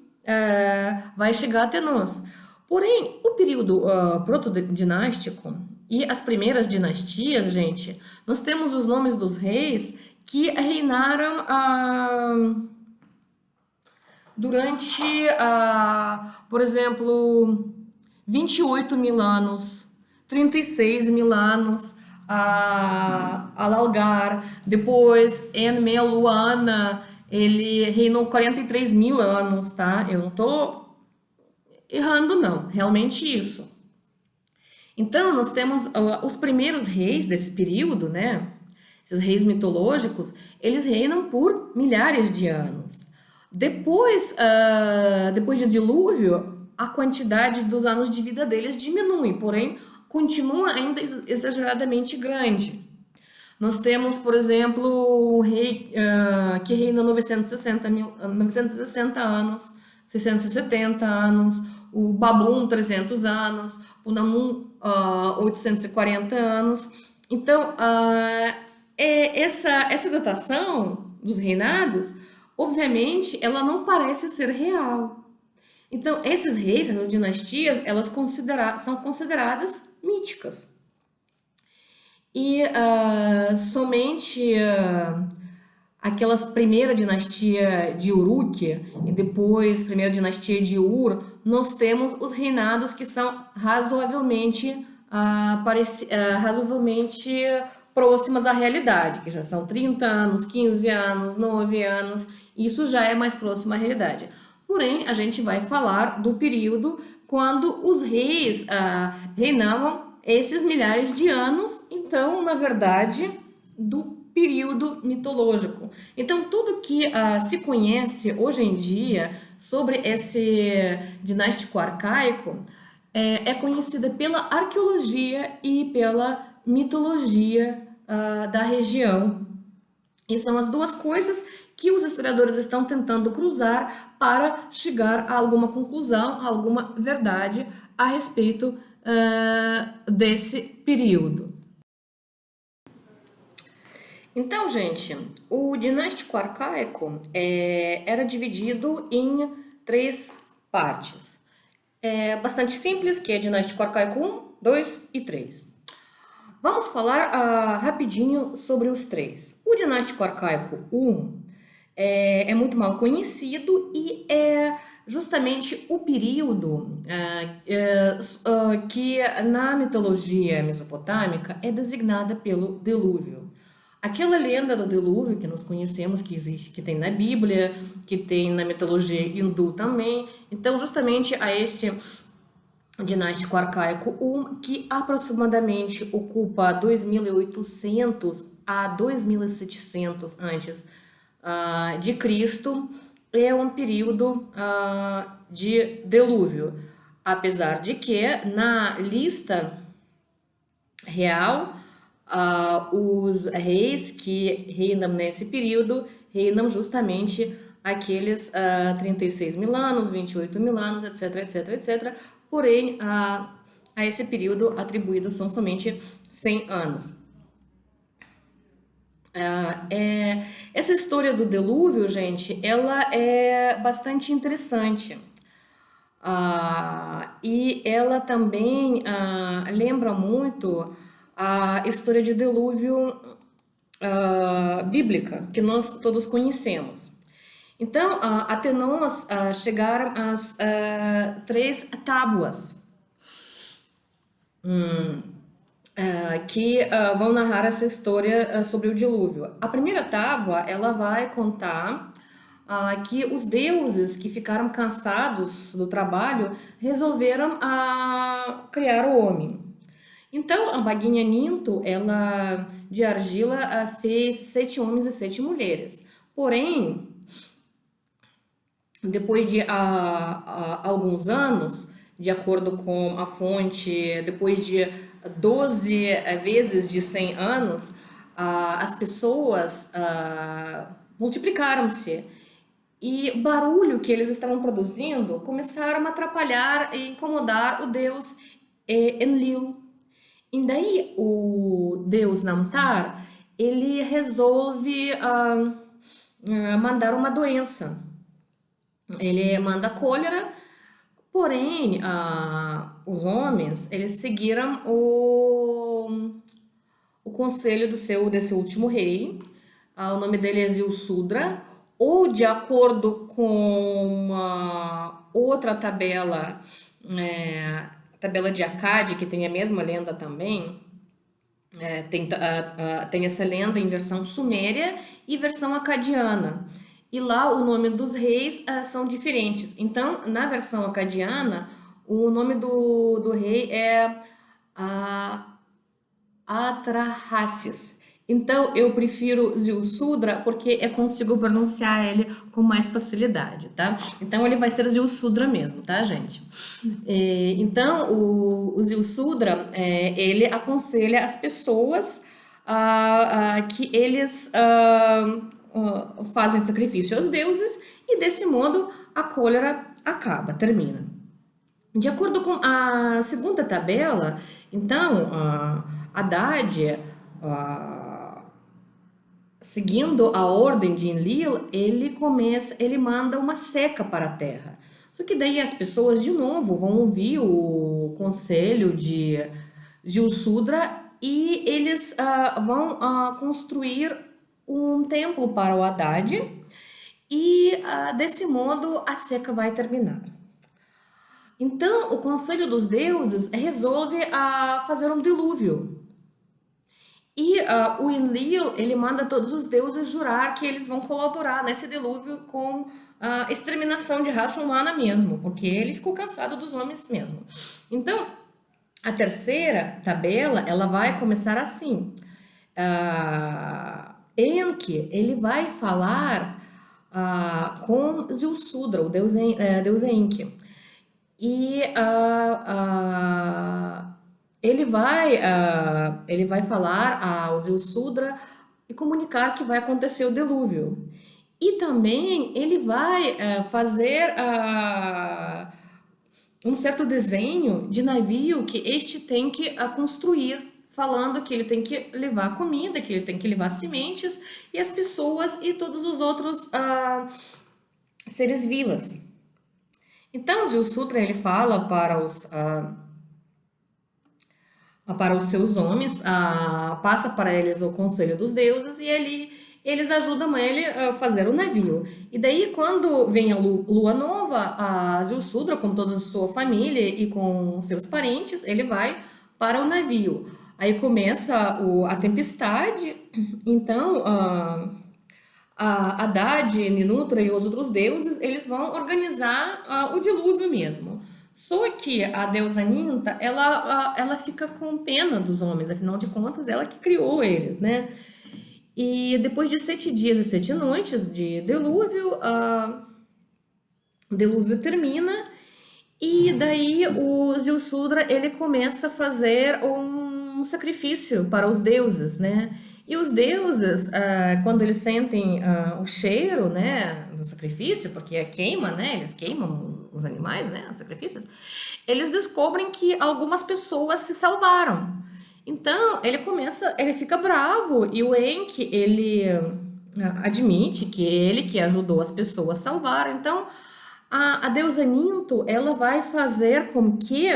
vai chegar até nós. Porém, o período protodinástico e as primeiras dinastias, gente, nós temos os nomes dos reis que reinaram durante, por exemplo, 28 mil anos, 36 mil anos, Alalgar, depois Enmeluana, ele reinou 43 mil anos, tá? Eu não tô errando, não, realmente isso. Então, nós temos os primeiros reis desse período, né? Esses reis mitológicos, eles reinam por milhares de anos. Depois do dilúvio, a quantidade dos anos de vida deles diminui, porém, continua ainda exageradamente grande. Nós temos, por exemplo, o rei que reina 960 anos, 670 anos, o Babum 300 anos, o Namun 840 anos. Então, essa datação dos reinados, obviamente, ela não parece ser real. Então, esses reis, essas dinastias, elas são consideradas míticas. E somente aquelas primeira dinastia de Uruk e depois primeira dinastia de Ur, nós temos os reinados que são razoavelmente, razoavelmente próximas à realidade, que já são 30 anos, 15 anos, 9 anos, isso já é mais próximo à realidade. Porém, a gente vai falar do período quando os reis reinavam esses milhares de anos, então, na verdade, do período mitológico. Então, tudo que se conhece hoje em dia sobre esse dinástico arcaico é conhecida pela arqueologia e pela mitologia da região. E são as duas coisas que os historiadores estão tentando cruzar para chegar a alguma conclusão, a alguma verdade a respeito desse período. Então, gente, o dinástico arcaico era dividido em 3 partes. É bastante simples, que é dinástico arcaico 1, 2 e 3. Vamos falar rapidinho sobre os 3. O dinástico arcaico 1 é muito mal conhecido e é justamente o período que na mitologia mesopotâmica é designada pelo dilúvio. Aquela lenda do dilúvio que nós conhecemos, que existe, que tem na Bíblia, que tem na mitologia hindu também. Então, justamente a esse dinástico arcaico 1, que aproximadamente ocupa 2800 a 2700 antes de Cristo, é um período de dilúvio. Apesar de que na lista real, os reis que reinam nesse período reinam justamente aqueles 36 mil anos, 28 mil anos, etc, etc, etc. Porém, a esse período atribuídos são somente 100 anos. Essa história do dilúvio, gente, ela é bastante interessante. E ela também lembra muito a história de dilúvio bíblica, que nós todos conhecemos. Então, até nós chegaram as 3 tábuas que vão narrar essa história sobre o dilúvio. A primeira tábua, ela vai contar que os deuses que ficaram cansados do trabalho resolveram criar o homem. Então, a baguinha Ninto, ela de argila, fez 7 homens e 7 mulheres. Porém, depois de alguns anos, de acordo com a fonte, depois de 12 vezes de 100 anos, as pessoas multiplicaram-se. E o barulho que eles estavam produzindo começaram a atrapalhar e incomodar o deus Enlil. E daí o deus Namtar, ele resolve mandar uma doença. Ele manda cólera, porém os homens eles seguiram o conselho desse último rei. O nome dele é Zilsudra, ou de acordo com uma outra tabela, tabela de Acade, que tem a mesma lenda também. Tem essa lenda em versão suméria e versão acadiana. E lá o nome dos reis são diferentes. Então, na versão acadiana, o nome do rei é a Atrahasis. Então, eu prefiro Ziusudra porque eu consigo pronunciar ele com mais facilidade, tá? Então, ele vai ser Ziusudra mesmo, tá, gente? Então, o Ziusudra, ele aconselha as pessoas que eles fazem sacrifício aos deuses e, desse modo, a cólera acaba, termina. De acordo com a segunda tabela, então, Haddad, seguindo a ordem de Enlil, ele manda uma seca para a terra. Só que daí as pessoas, de novo, vão ouvir o conselho de Ziusudra e eles vão construir um templo para o Haddad e, desse modo, a seca vai terminar. Então, o conselho dos deuses resolve fazer um dilúvio. E o Enlil, ele manda todos os deuses jurar que eles vão colaborar nesse dilúvio com a exterminação de raça humana mesmo, porque ele ficou cansado dos homens mesmo. Então, a terceira tabela, ela vai começar assim. Enki, ele vai falar com Ziusudra, o deus Enki. E ele vai falar ao Ziusudra e comunicar que vai acontecer o dilúvio. E também ele vai fazer um certo desenho de navio que este tem que construir, falando que ele tem que levar comida, que ele tem que levar sementes e as pessoas e todos os outros seres vivos. Então, o Ziusudra, ele fala para os seus homens, passa para eles o conselho dos deuses e eles ajudam ele a fazer o navio. E daí, quando vem a lua nova, a Ziusudra, com toda a sua família e com seus parentes, ele vai para o navio. Aí começa a tempestade, então Haddad, Ninutra e os outros deuses, eles vão organizar o dilúvio mesmo. Só que a deusa Ninta, ela fica com pena dos homens, afinal de contas, ela que criou eles, né? E depois de 7 dias e 7 noites de dilúvio, o dilúvio termina e daí o Ziusudra, ele começa a fazer um sacrifício para os deuses, né? E os deuses, quando eles sentem o cheiro, né, do sacrifício, porque queima, né, eles queimam os animais, né, os sacrifícios, eles descobrem que algumas pessoas se salvaram. Então, ele fica bravo e o Enki, ele admite que ele que ajudou as pessoas a salvar. Então, a deusa Ninto, ela vai fazer com que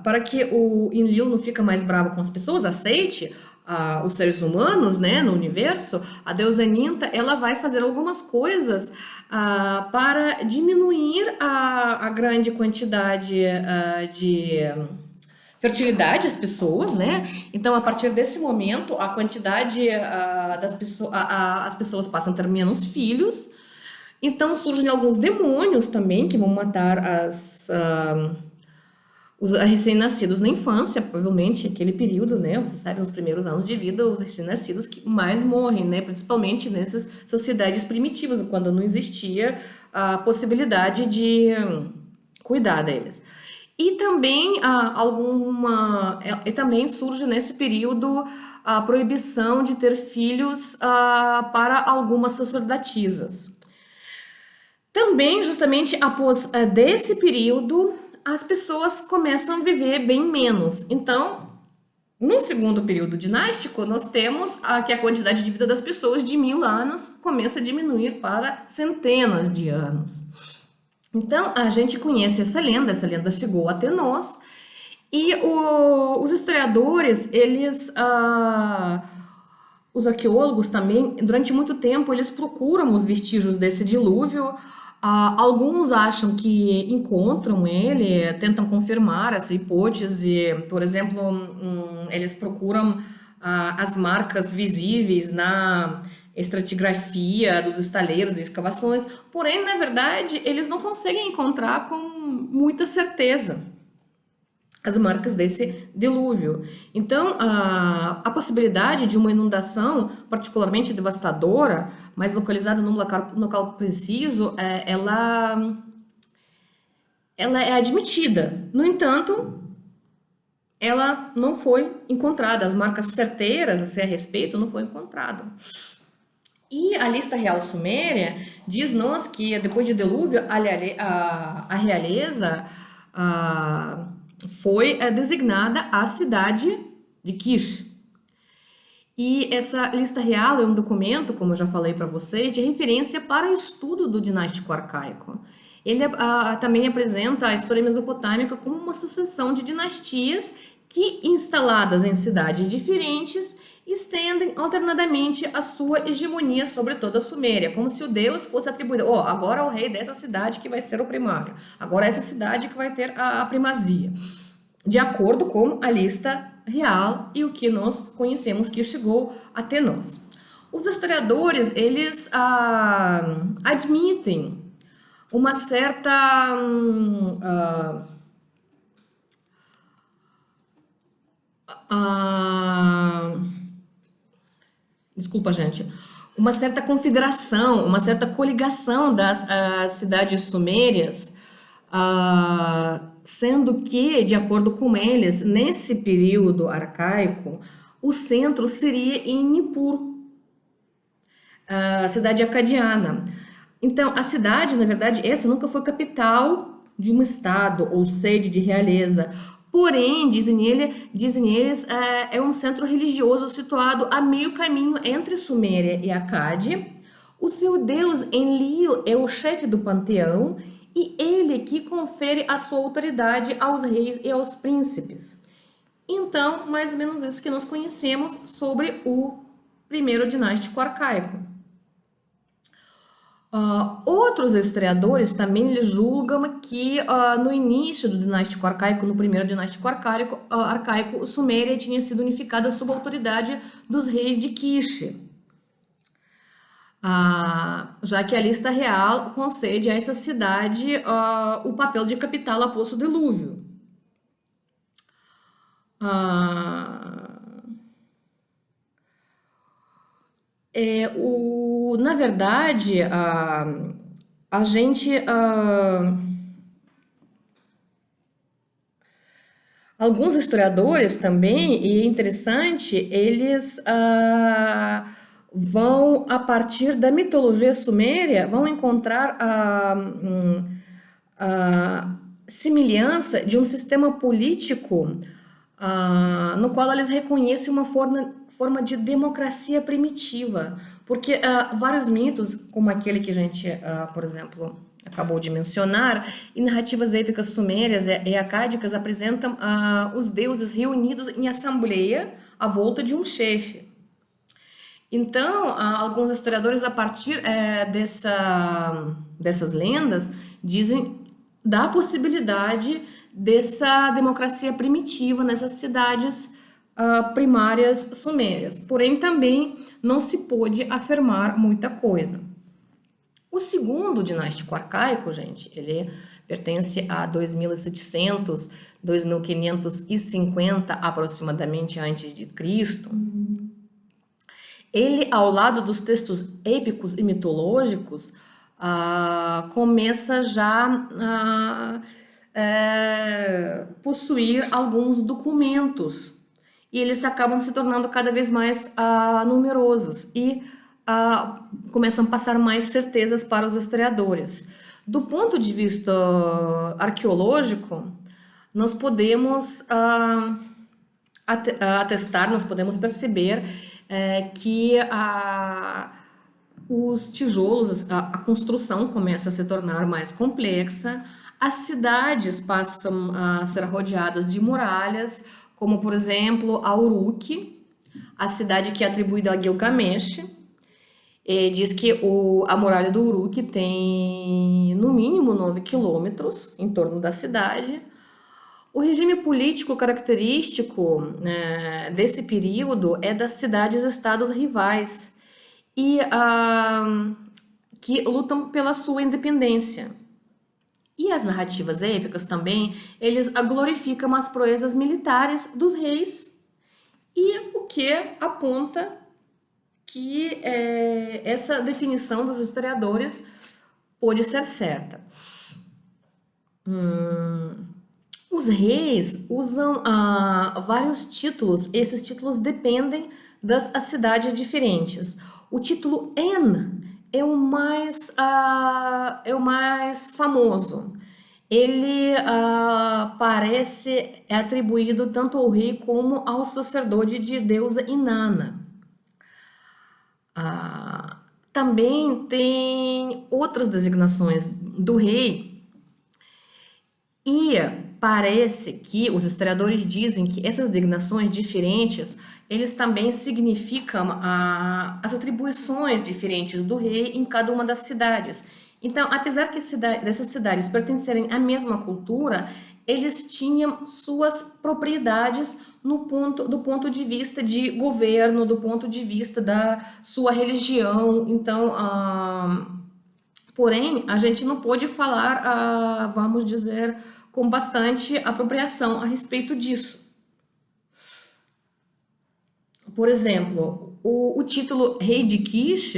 para que o Enlil não fique mais bravo com as pessoas, aceite os seres humanos, né, no universo, a deusa Ninta, ela vai fazer algumas coisas para diminuir a grande quantidade de fertilidade das pessoas, né? Então, a partir desse momento, a quantidade das pessoas, as pessoas passam a ter menos filhos. Então, surgem alguns demônios também que vão matar os recém-nascidos na infância, provavelmente, aquele período, né? Você sabe, nos primeiros anos de vida, os recém-nascidos que mais morrem, né? Principalmente nessas sociedades primitivas, quando não existia a possibilidade de cuidar deles. E também também surge nesse período a proibição de ter filhos para algumas sacerdotisas. Também, justamente após desse período, as pessoas começam a viver bem menos. Então, no segundo período dinástico, nós temos que a quantidade de vida das pessoas de 1000 anos começa a diminuir para centenas de anos. Então, a gente conhece essa lenda chegou até nós, e os historiadores, os arqueólogos também, durante muito tempo, eles procuram os vestígios desse dilúvio. Alguns acham que encontram ele, tentam confirmar essa hipótese. Por exemplo, eles procuram as marcas visíveis estratigrafia dos estaleiros, de escavações, porém, na verdade, eles não conseguem encontrar com muita certeza as marcas desse dilúvio. Então, a possibilidade de uma inundação particularmente devastadora, mas localizada num local preciso, ela é admitida. No entanto, ela não foi encontrada. As marcas certeiras a esse respeito não foi encontrado. E a lista real suméria diz-nos que depois do dilúvio a realeza foi designada a cidade de Kish. E essa lista real é um documento, como eu já falei para vocês, de referência para o estudo do dinástico arcaico. Ele também apresenta a história mesopotâmica como uma sucessão de dinastias que, instaladas em cidades diferentes, estendem alternadamente a sua hegemonia sobre toda a Suméria, como se o deus fosse atribuído, agora é o rei dessa cidade que vai ser o primário, agora é essa cidade que vai ter a primazia, de acordo com a lista real e o que nós conhecemos que chegou até nós. Os historiadores, eles admitem uma certa desculpa, gente, uma certa confederação, uma certa coligação das cidades sumérias, sendo que, de acordo com eles, nesse período arcaico, o centro seria em Nippur, a cidade acadiana. Então, a cidade, na verdade, essa nunca foi capital de um estado ou sede de realeza. Porém, dizem eles, é um centro religioso situado a meio caminho entre Suméria e Acádia. O seu deus Enlil é o chefe do panteão e ele que confere a sua autoridade aos reis e aos príncipes. Então, mais ou menos isso que nós conhecemos sobre o primeiro dinástico arcaico. Outros historiadores também lhe julgam que no início do dinástico arcaico, no primeiro dinástico arcaico, Suméria tinha sido unificada sob a autoridade dos reis de Kish, já que a lista real concede a essa cidade o papel de capital após o dilúvio. Na verdade, a gente... alguns historiadores também, e é interessante, eles vão, a partir da mitologia suméria, vão encontrar a semelhança de um sistema político no qual eles reconhecem uma forma de democracia primitiva, porque vários mitos, como aquele que a gente, por exemplo, acabou de mencionar, e narrativas épicas sumérias e acádicas apresentam os deuses reunidos em assembleia à volta de um chefe. Então, alguns historiadores, a partir dessas lendas, dizem da possibilidade dessa democracia primitiva nessas cidades primárias sumérias. Porém, também não se pôde afirmar muita coisa. O segundo dinástico arcaico, gente, ele pertence a 2700, 2550 aproximadamente antes de Cristo. Ele, ao lado dos textos épicos e mitológicos, começa já a possuir alguns documentos e eles acabam se tornando cada vez mais numerosos e começam a passar mais certezas para os historiadores. Do ponto de vista arqueológico, nós podemos atestar, nós podemos perceber que os tijolos, a construção começa a se tornar mais complexa, as cidades passam a ser rodeadas de muralhas, como, por exemplo, a Uruk, a cidade que é atribuída a Gilgamesh. Diz que a muralha do Uruk tem, no mínimo, 9 quilômetros em torno da cidade. O regime político característico desse período é das cidades-estados rivais. e que lutam pela sua independência. E as narrativas épicas também, eles glorificam as proezas militares dos reis, e o que aponta que essa definição dos historiadores pode ser certa. Os reis usam vários títulos, esses títulos dependem das cidades diferentes. O título En é o mais famoso. Ele é atribuído tanto ao rei como ao sacerdote de deusa Inanna. Também tem outras designações do rei, e parece que os historiadores dizem que essas designações diferentes, eles também significam as atribuições diferentes do rei em cada uma das cidades. Então, apesar que dessas cidades pertencerem à mesma cultura, eles tinham suas propriedades do ponto de vista de governo, do ponto de vista da sua religião. Então, porém, a gente não pode falar, vamos dizer, com bastante apropriação a respeito disso. Por exemplo, o título Rei de Kish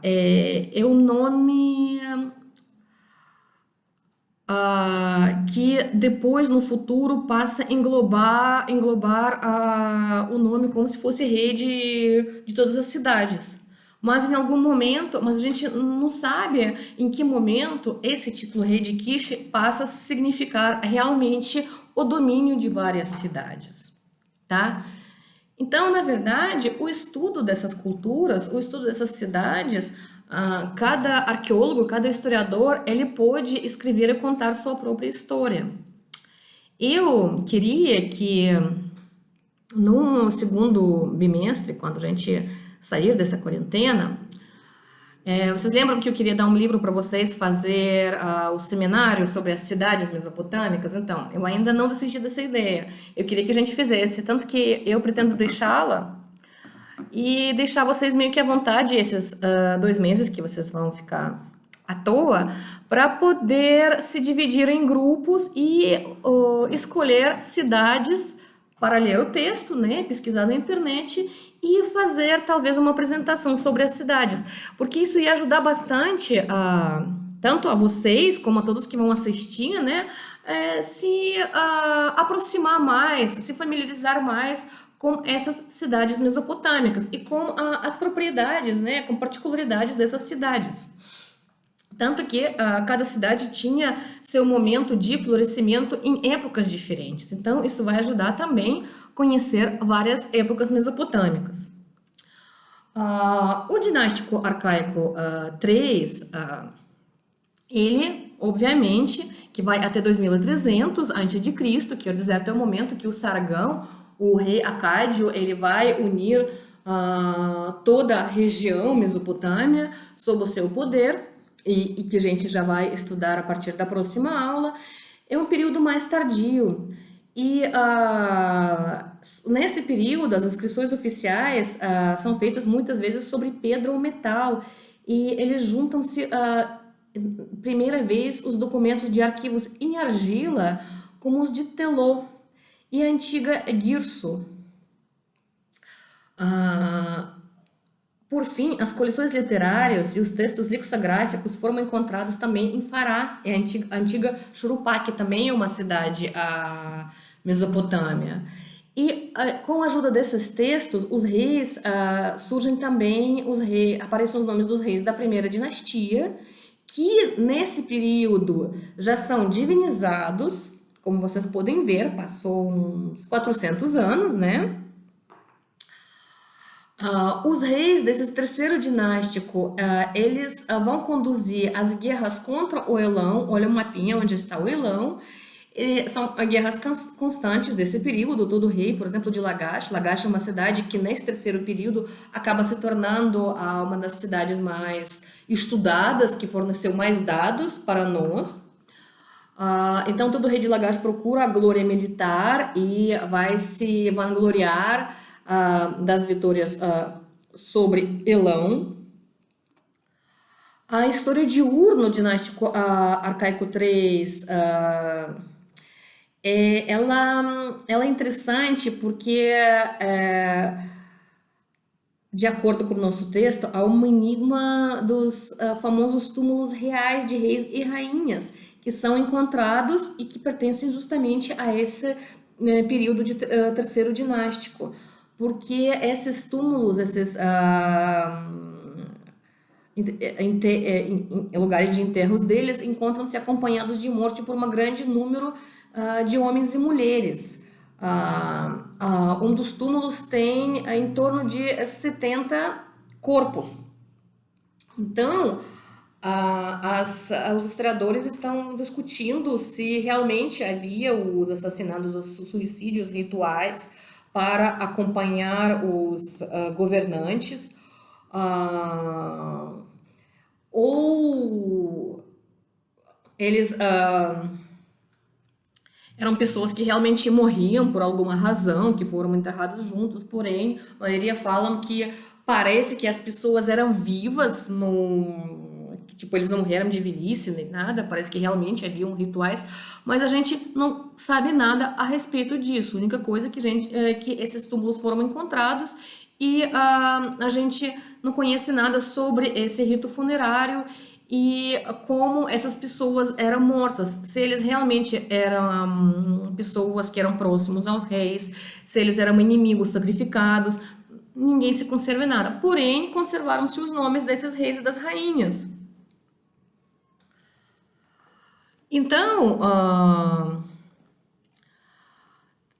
é o nome que depois, no futuro, passa a englobar o nome como se fosse rei de todas as cidades. Mas em algum momento, mas a gente não sabe em que momento esse título Rei de Kish passa a significar realmente o domínio de várias cidades, tá? Então, na verdade, o estudo dessas culturas, o estudo dessas cidades, cada arqueólogo, cada historiador, ele pode escrever e contar sua própria história. Eu queria que no segundo bimestre, quando a gente sair dessa quarentena, vocês lembram que eu queria dar um livro para vocês fazer o seminário sobre as cidades mesopotâmicas? Então, eu ainda não decidi dessa ideia. Eu queria que a gente fizesse, tanto que eu pretendo deixá-la e deixar vocês meio que à vontade esses 2 meses que vocês vão ficar à toa, para poder se dividir em grupos e escolher cidades para ler o texto, né, pesquisar na internet e fazer talvez uma apresentação sobre as cidades, porque isso ia ajudar bastante tanto a vocês como a todos que vão assistir, né, se aproximar mais, se familiarizar mais com essas cidades mesopotâmicas e com as propriedades, né, com particularidades dessas cidades. Tanto que cada cidade tinha seu momento de florescimento em épocas diferentes. Então, isso vai ajudar também a conhecer várias épocas mesopotâmicas. O dinástico arcaico 3, ele, obviamente, que vai até 2300 a.C., quer dizer, até o momento que o Sargão, o rei Acádio, ele vai unir toda a região Mesopotâmia sob o seu poder, e que a gente já vai estudar a partir da próxima aula. É um período mais tardio. E nesse período, as inscrições oficiais são feitas muitas vezes sobre pedra ou metal, e eles juntam-se, primeira vez, os documentos de arquivos em argila, como os de Teló e a antiga Girso. Por fim, as coleções literárias e os textos lexicográficos foram encontrados também em Fará, a antiga Churupá, que também é uma cidade Mesopotâmia. E com a ajuda desses textos, os reis surgem também, aparecem os nomes dos reis da primeira dinastia, que nesse período já são divinizados, como vocês podem ver, passou uns 400 anos, né? Os reis desse terceiro dinástico, eles vão conduzir as guerras contra o Elão. Olha o mapinha onde está o Elão. São guerras constantes desse período. Todo rei, por exemplo, de Lagash. Lagash é uma cidade que nesse terceiro período acaba se tornando uma das cidades mais estudadas, que forneceu mais dados para nós. Então todo rei de Lagash procura a glória militar e vai se vangloriar das vitórias sobre Elão. A história de Ur no Dinástico Arcaico 3, ela é interessante porque, de acordo com o nosso texto, há um enigma dos famosos túmulos reais de reis e rainhas que são encontrados e que pertencem justamente a esse período de terceiro dinástico, porque esses túmulos, esses lugares de enterros deles encontram-se acompanhados de morte por um grande número de homens e mulheres. Um dos túmulos tem em torno de 70 corpos. Então, os historiadores estão discutindo se realmente havia os assassinatos, os suicídios rituais para acompanhar os governantes, ou eles eram pessoas que realmente morriam por alguma razão, que foram enterradas juntos, porém, a maioria falam que parece que as pessoas eram vivas, tipo, eles não morreram de velhice nem nada, parece que realmente haviam rituais, mas a gente não sabe nada a respeito disso. A única coisa que que esses túmulos foram encontrados e a gente não conhece nada sobre esse rito funerário e como essas pessoas eram mortas, se eles realmente eram pessoas que eram próximos aos reis, se eles eram inimigos sacrificados, ninguém se conserva nada. Porém, conservaram-se os nomes desses reis e das rainhas. Então,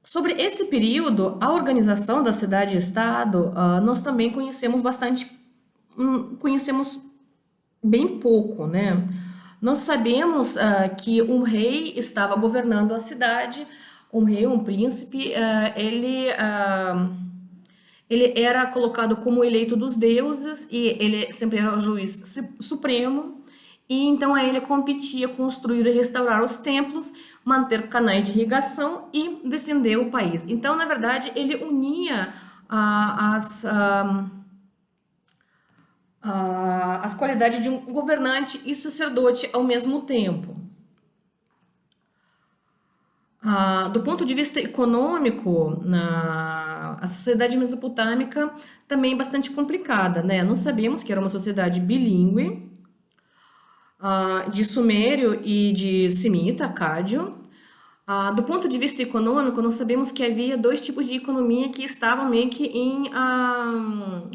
sobre esse período, a organização da cidade e estado, nós também conhecemos conhecemos bem pouco, né? Nós sabemos que um rei estava governando a cidade, um rei, um príncipe, ele era colocado como eleito dos deuses e ele sempre era o juiz supremo. E então a ele competia construir e restaurar os templos, manter canais de irrigação e defender o país. Então, na verdade, ele unia as qualidades de um governante e sacerdote ao mesmo tempo. Do ponto de vista econômico, a sociedade mesopotâmica também é bastante complicada, né? Nós sabemos que era uma sociedade bilíngue, de sumério e de semita, acádio. Do ponto de vista econômico, nós sabemos que havia dois tipos de economia que estavam meio que em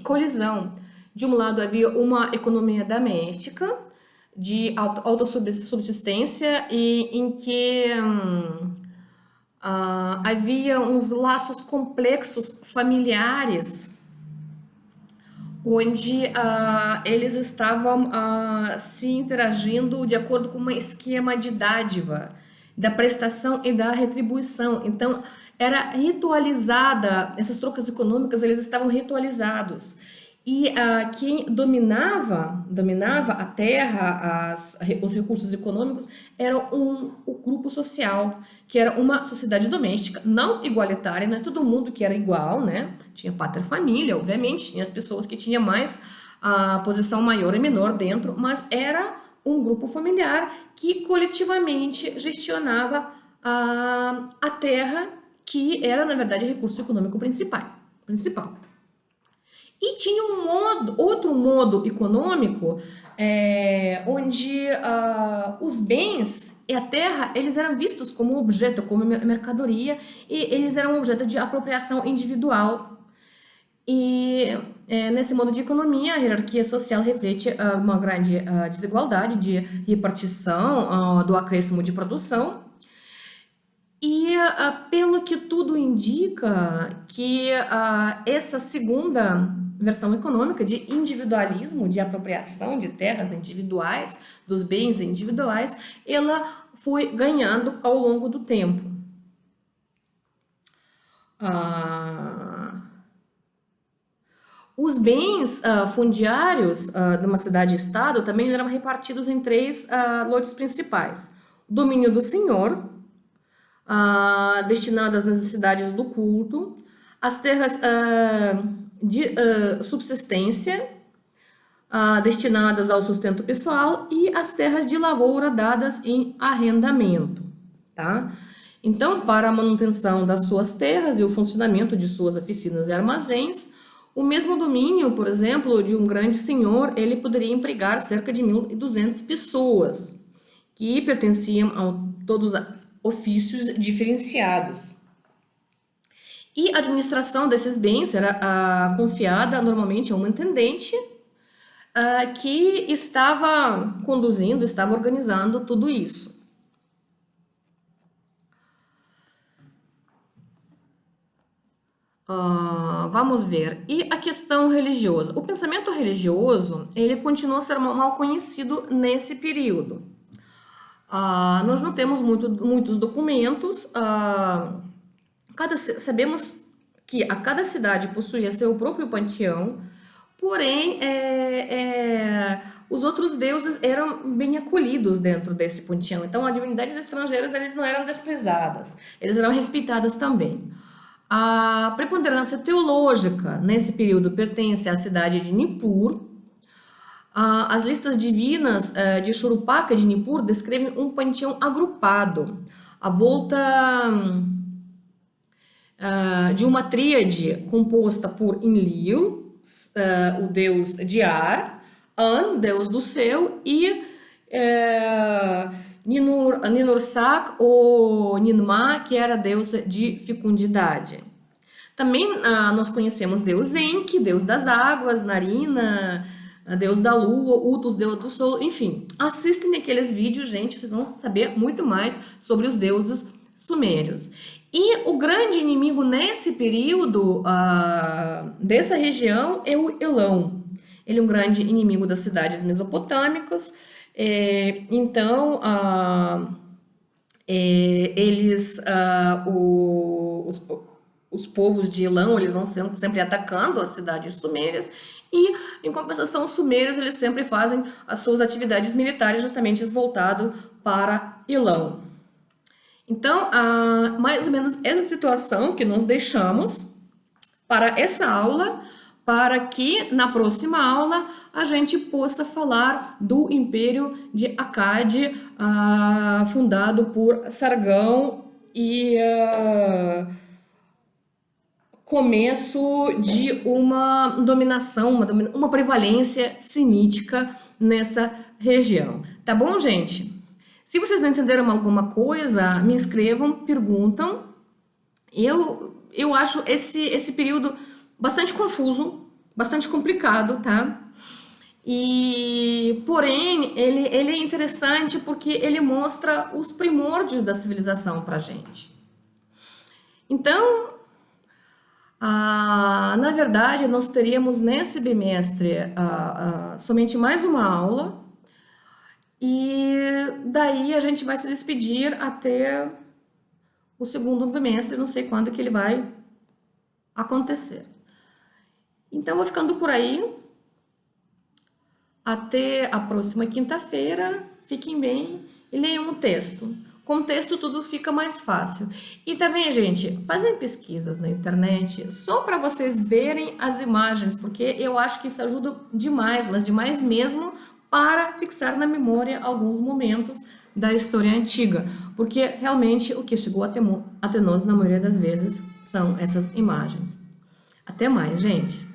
colisão. De um lado, havia uma economia doméstica, de autossubsistência, e em que havia uns laços complexos familiares, onde eles estavam se interagindo de acordo com um esquema de dádiva, da prestação e da retribuição. Então, era ritualizada, essas trocas econômicas, eles estavam ritualizados. E quem dominava a terra, os recursos econômicos, era o grupo social, que era uma sociedade doméstica, não igualitária, não é todo mundo que era igual, né? Tinha pátria-família, obviamente, tinha as pessoas que tinham mais a posição maior e menor dentro, mas era um grupo familiar que coletivamente gestionava a terra, que era, na verdade, o recurso econômico principal. E tinha outro modo econômico, onde os bens e a terra, eles eram vistos como objeto, como mercadoria, e eles eram objeto de apropriação individual. E nesse modo de economia, a hierarquia social reflete uma grande desigualdade de repartição do acréscimo de produção. E pelo que tudo indica que essa segunda versão econômica de individualismo, de apropriação de terras individuais, dos bens individuais, ela foi ganhando ao longo do tempo. Os bens fundiários de uma cidade-estado também eram repartidos em três lotes principais: o domínio do senhor, destinadas às necessidades do culto, as terras de subsistência, destinadas ao sustento pessoal, e as terras de lavoura dadas em arrendamento, tá? Então, para a manutenção das suas terras e o funcionamento de suas oficinas e armazéns, o mesmo domínio, por exemplo, de um grande senhor, ele poderia empregar cerca de 1.200 pessoas, que pertenciam a todos ofícios diferenciados. E a administração desses bens era confiada normalmente a um intendente, que estava conduzindo, estava organizando tudo isso. Vamos ver. E a questão religiosa? O pensamento religioso, ele continua a ser mal conhecido nesse período. Nós não temos muitos documentos. Sabemos que a cada cidade possuía seu próprio panteão, porém, os outros deuses eram bem acolhidos dentro desse panteão. Então, as divindades estrangeiras, eles não eram desprezadas, eles eram respeitadas também. A preponderância teológica nesse período pertence à cidade de Nippur. As listas divinas de Shurupaka de Nippur descrevem um panteão agrupado, à volta de uma tríade composta por Enlil, o deus de ar, An, deus do céu, e Ninursak ou Ninmah, que era a deusa de fecundidade. Também nós conhecemos deus Enki, deus das águas, Narina, deus da lua, Utus, deus do sol, enfim. Assistem aqueles vídeos, gente, vocês vão saber muito mais sobre os deuses sumérios. E o grande inimigo nesse período dessa região é o Elão. Ele é um grande inimigo das cidades mesopotâmicas. Então, os povos de Elão, eles vão sempre atacando as cidades sumérias, e, em compensação, os sumérios, eles sempre fazem as suas atividades militares justamente voltado para Elão. Então, mais ou menos essa situação que nós deixamos para essa aula, para que na próxima aula a gente possa falar do Império de Akkad, fundado por Sargão, e começo de uma dominação, uma prevalência semítica nessa região. Tá bom, gente? Se vocês não entenderam alguma coisa, me escrevam, perguntam. Eu acho esse período bastante confuso, bastante complicado, tá? Porém, ele é interessante porque ele mostra os primórdios da civilização pra gente. Então, na verdade, nós teríamos nesse bimestre somente mais uma aula, e daí a gente vai se despedir até o segundo bimestre, não sei quando que ele vai acontecer. Então, eu vou ficando por aí. Até a próxima quinta-feira. Fiquem bem e leiam o texto. Com o texto tudo fica mais fácil. E também, gente, fazem pesquisas na internet só para vocês verem as imagens, porque eu acho que isso ajuda demais, mas demais mesmo, para fixar na memória alguns momentos da história antiga. Porque realmente o que chegou até nós, na maioria das vezes, são essas imagens. Até mais, gente!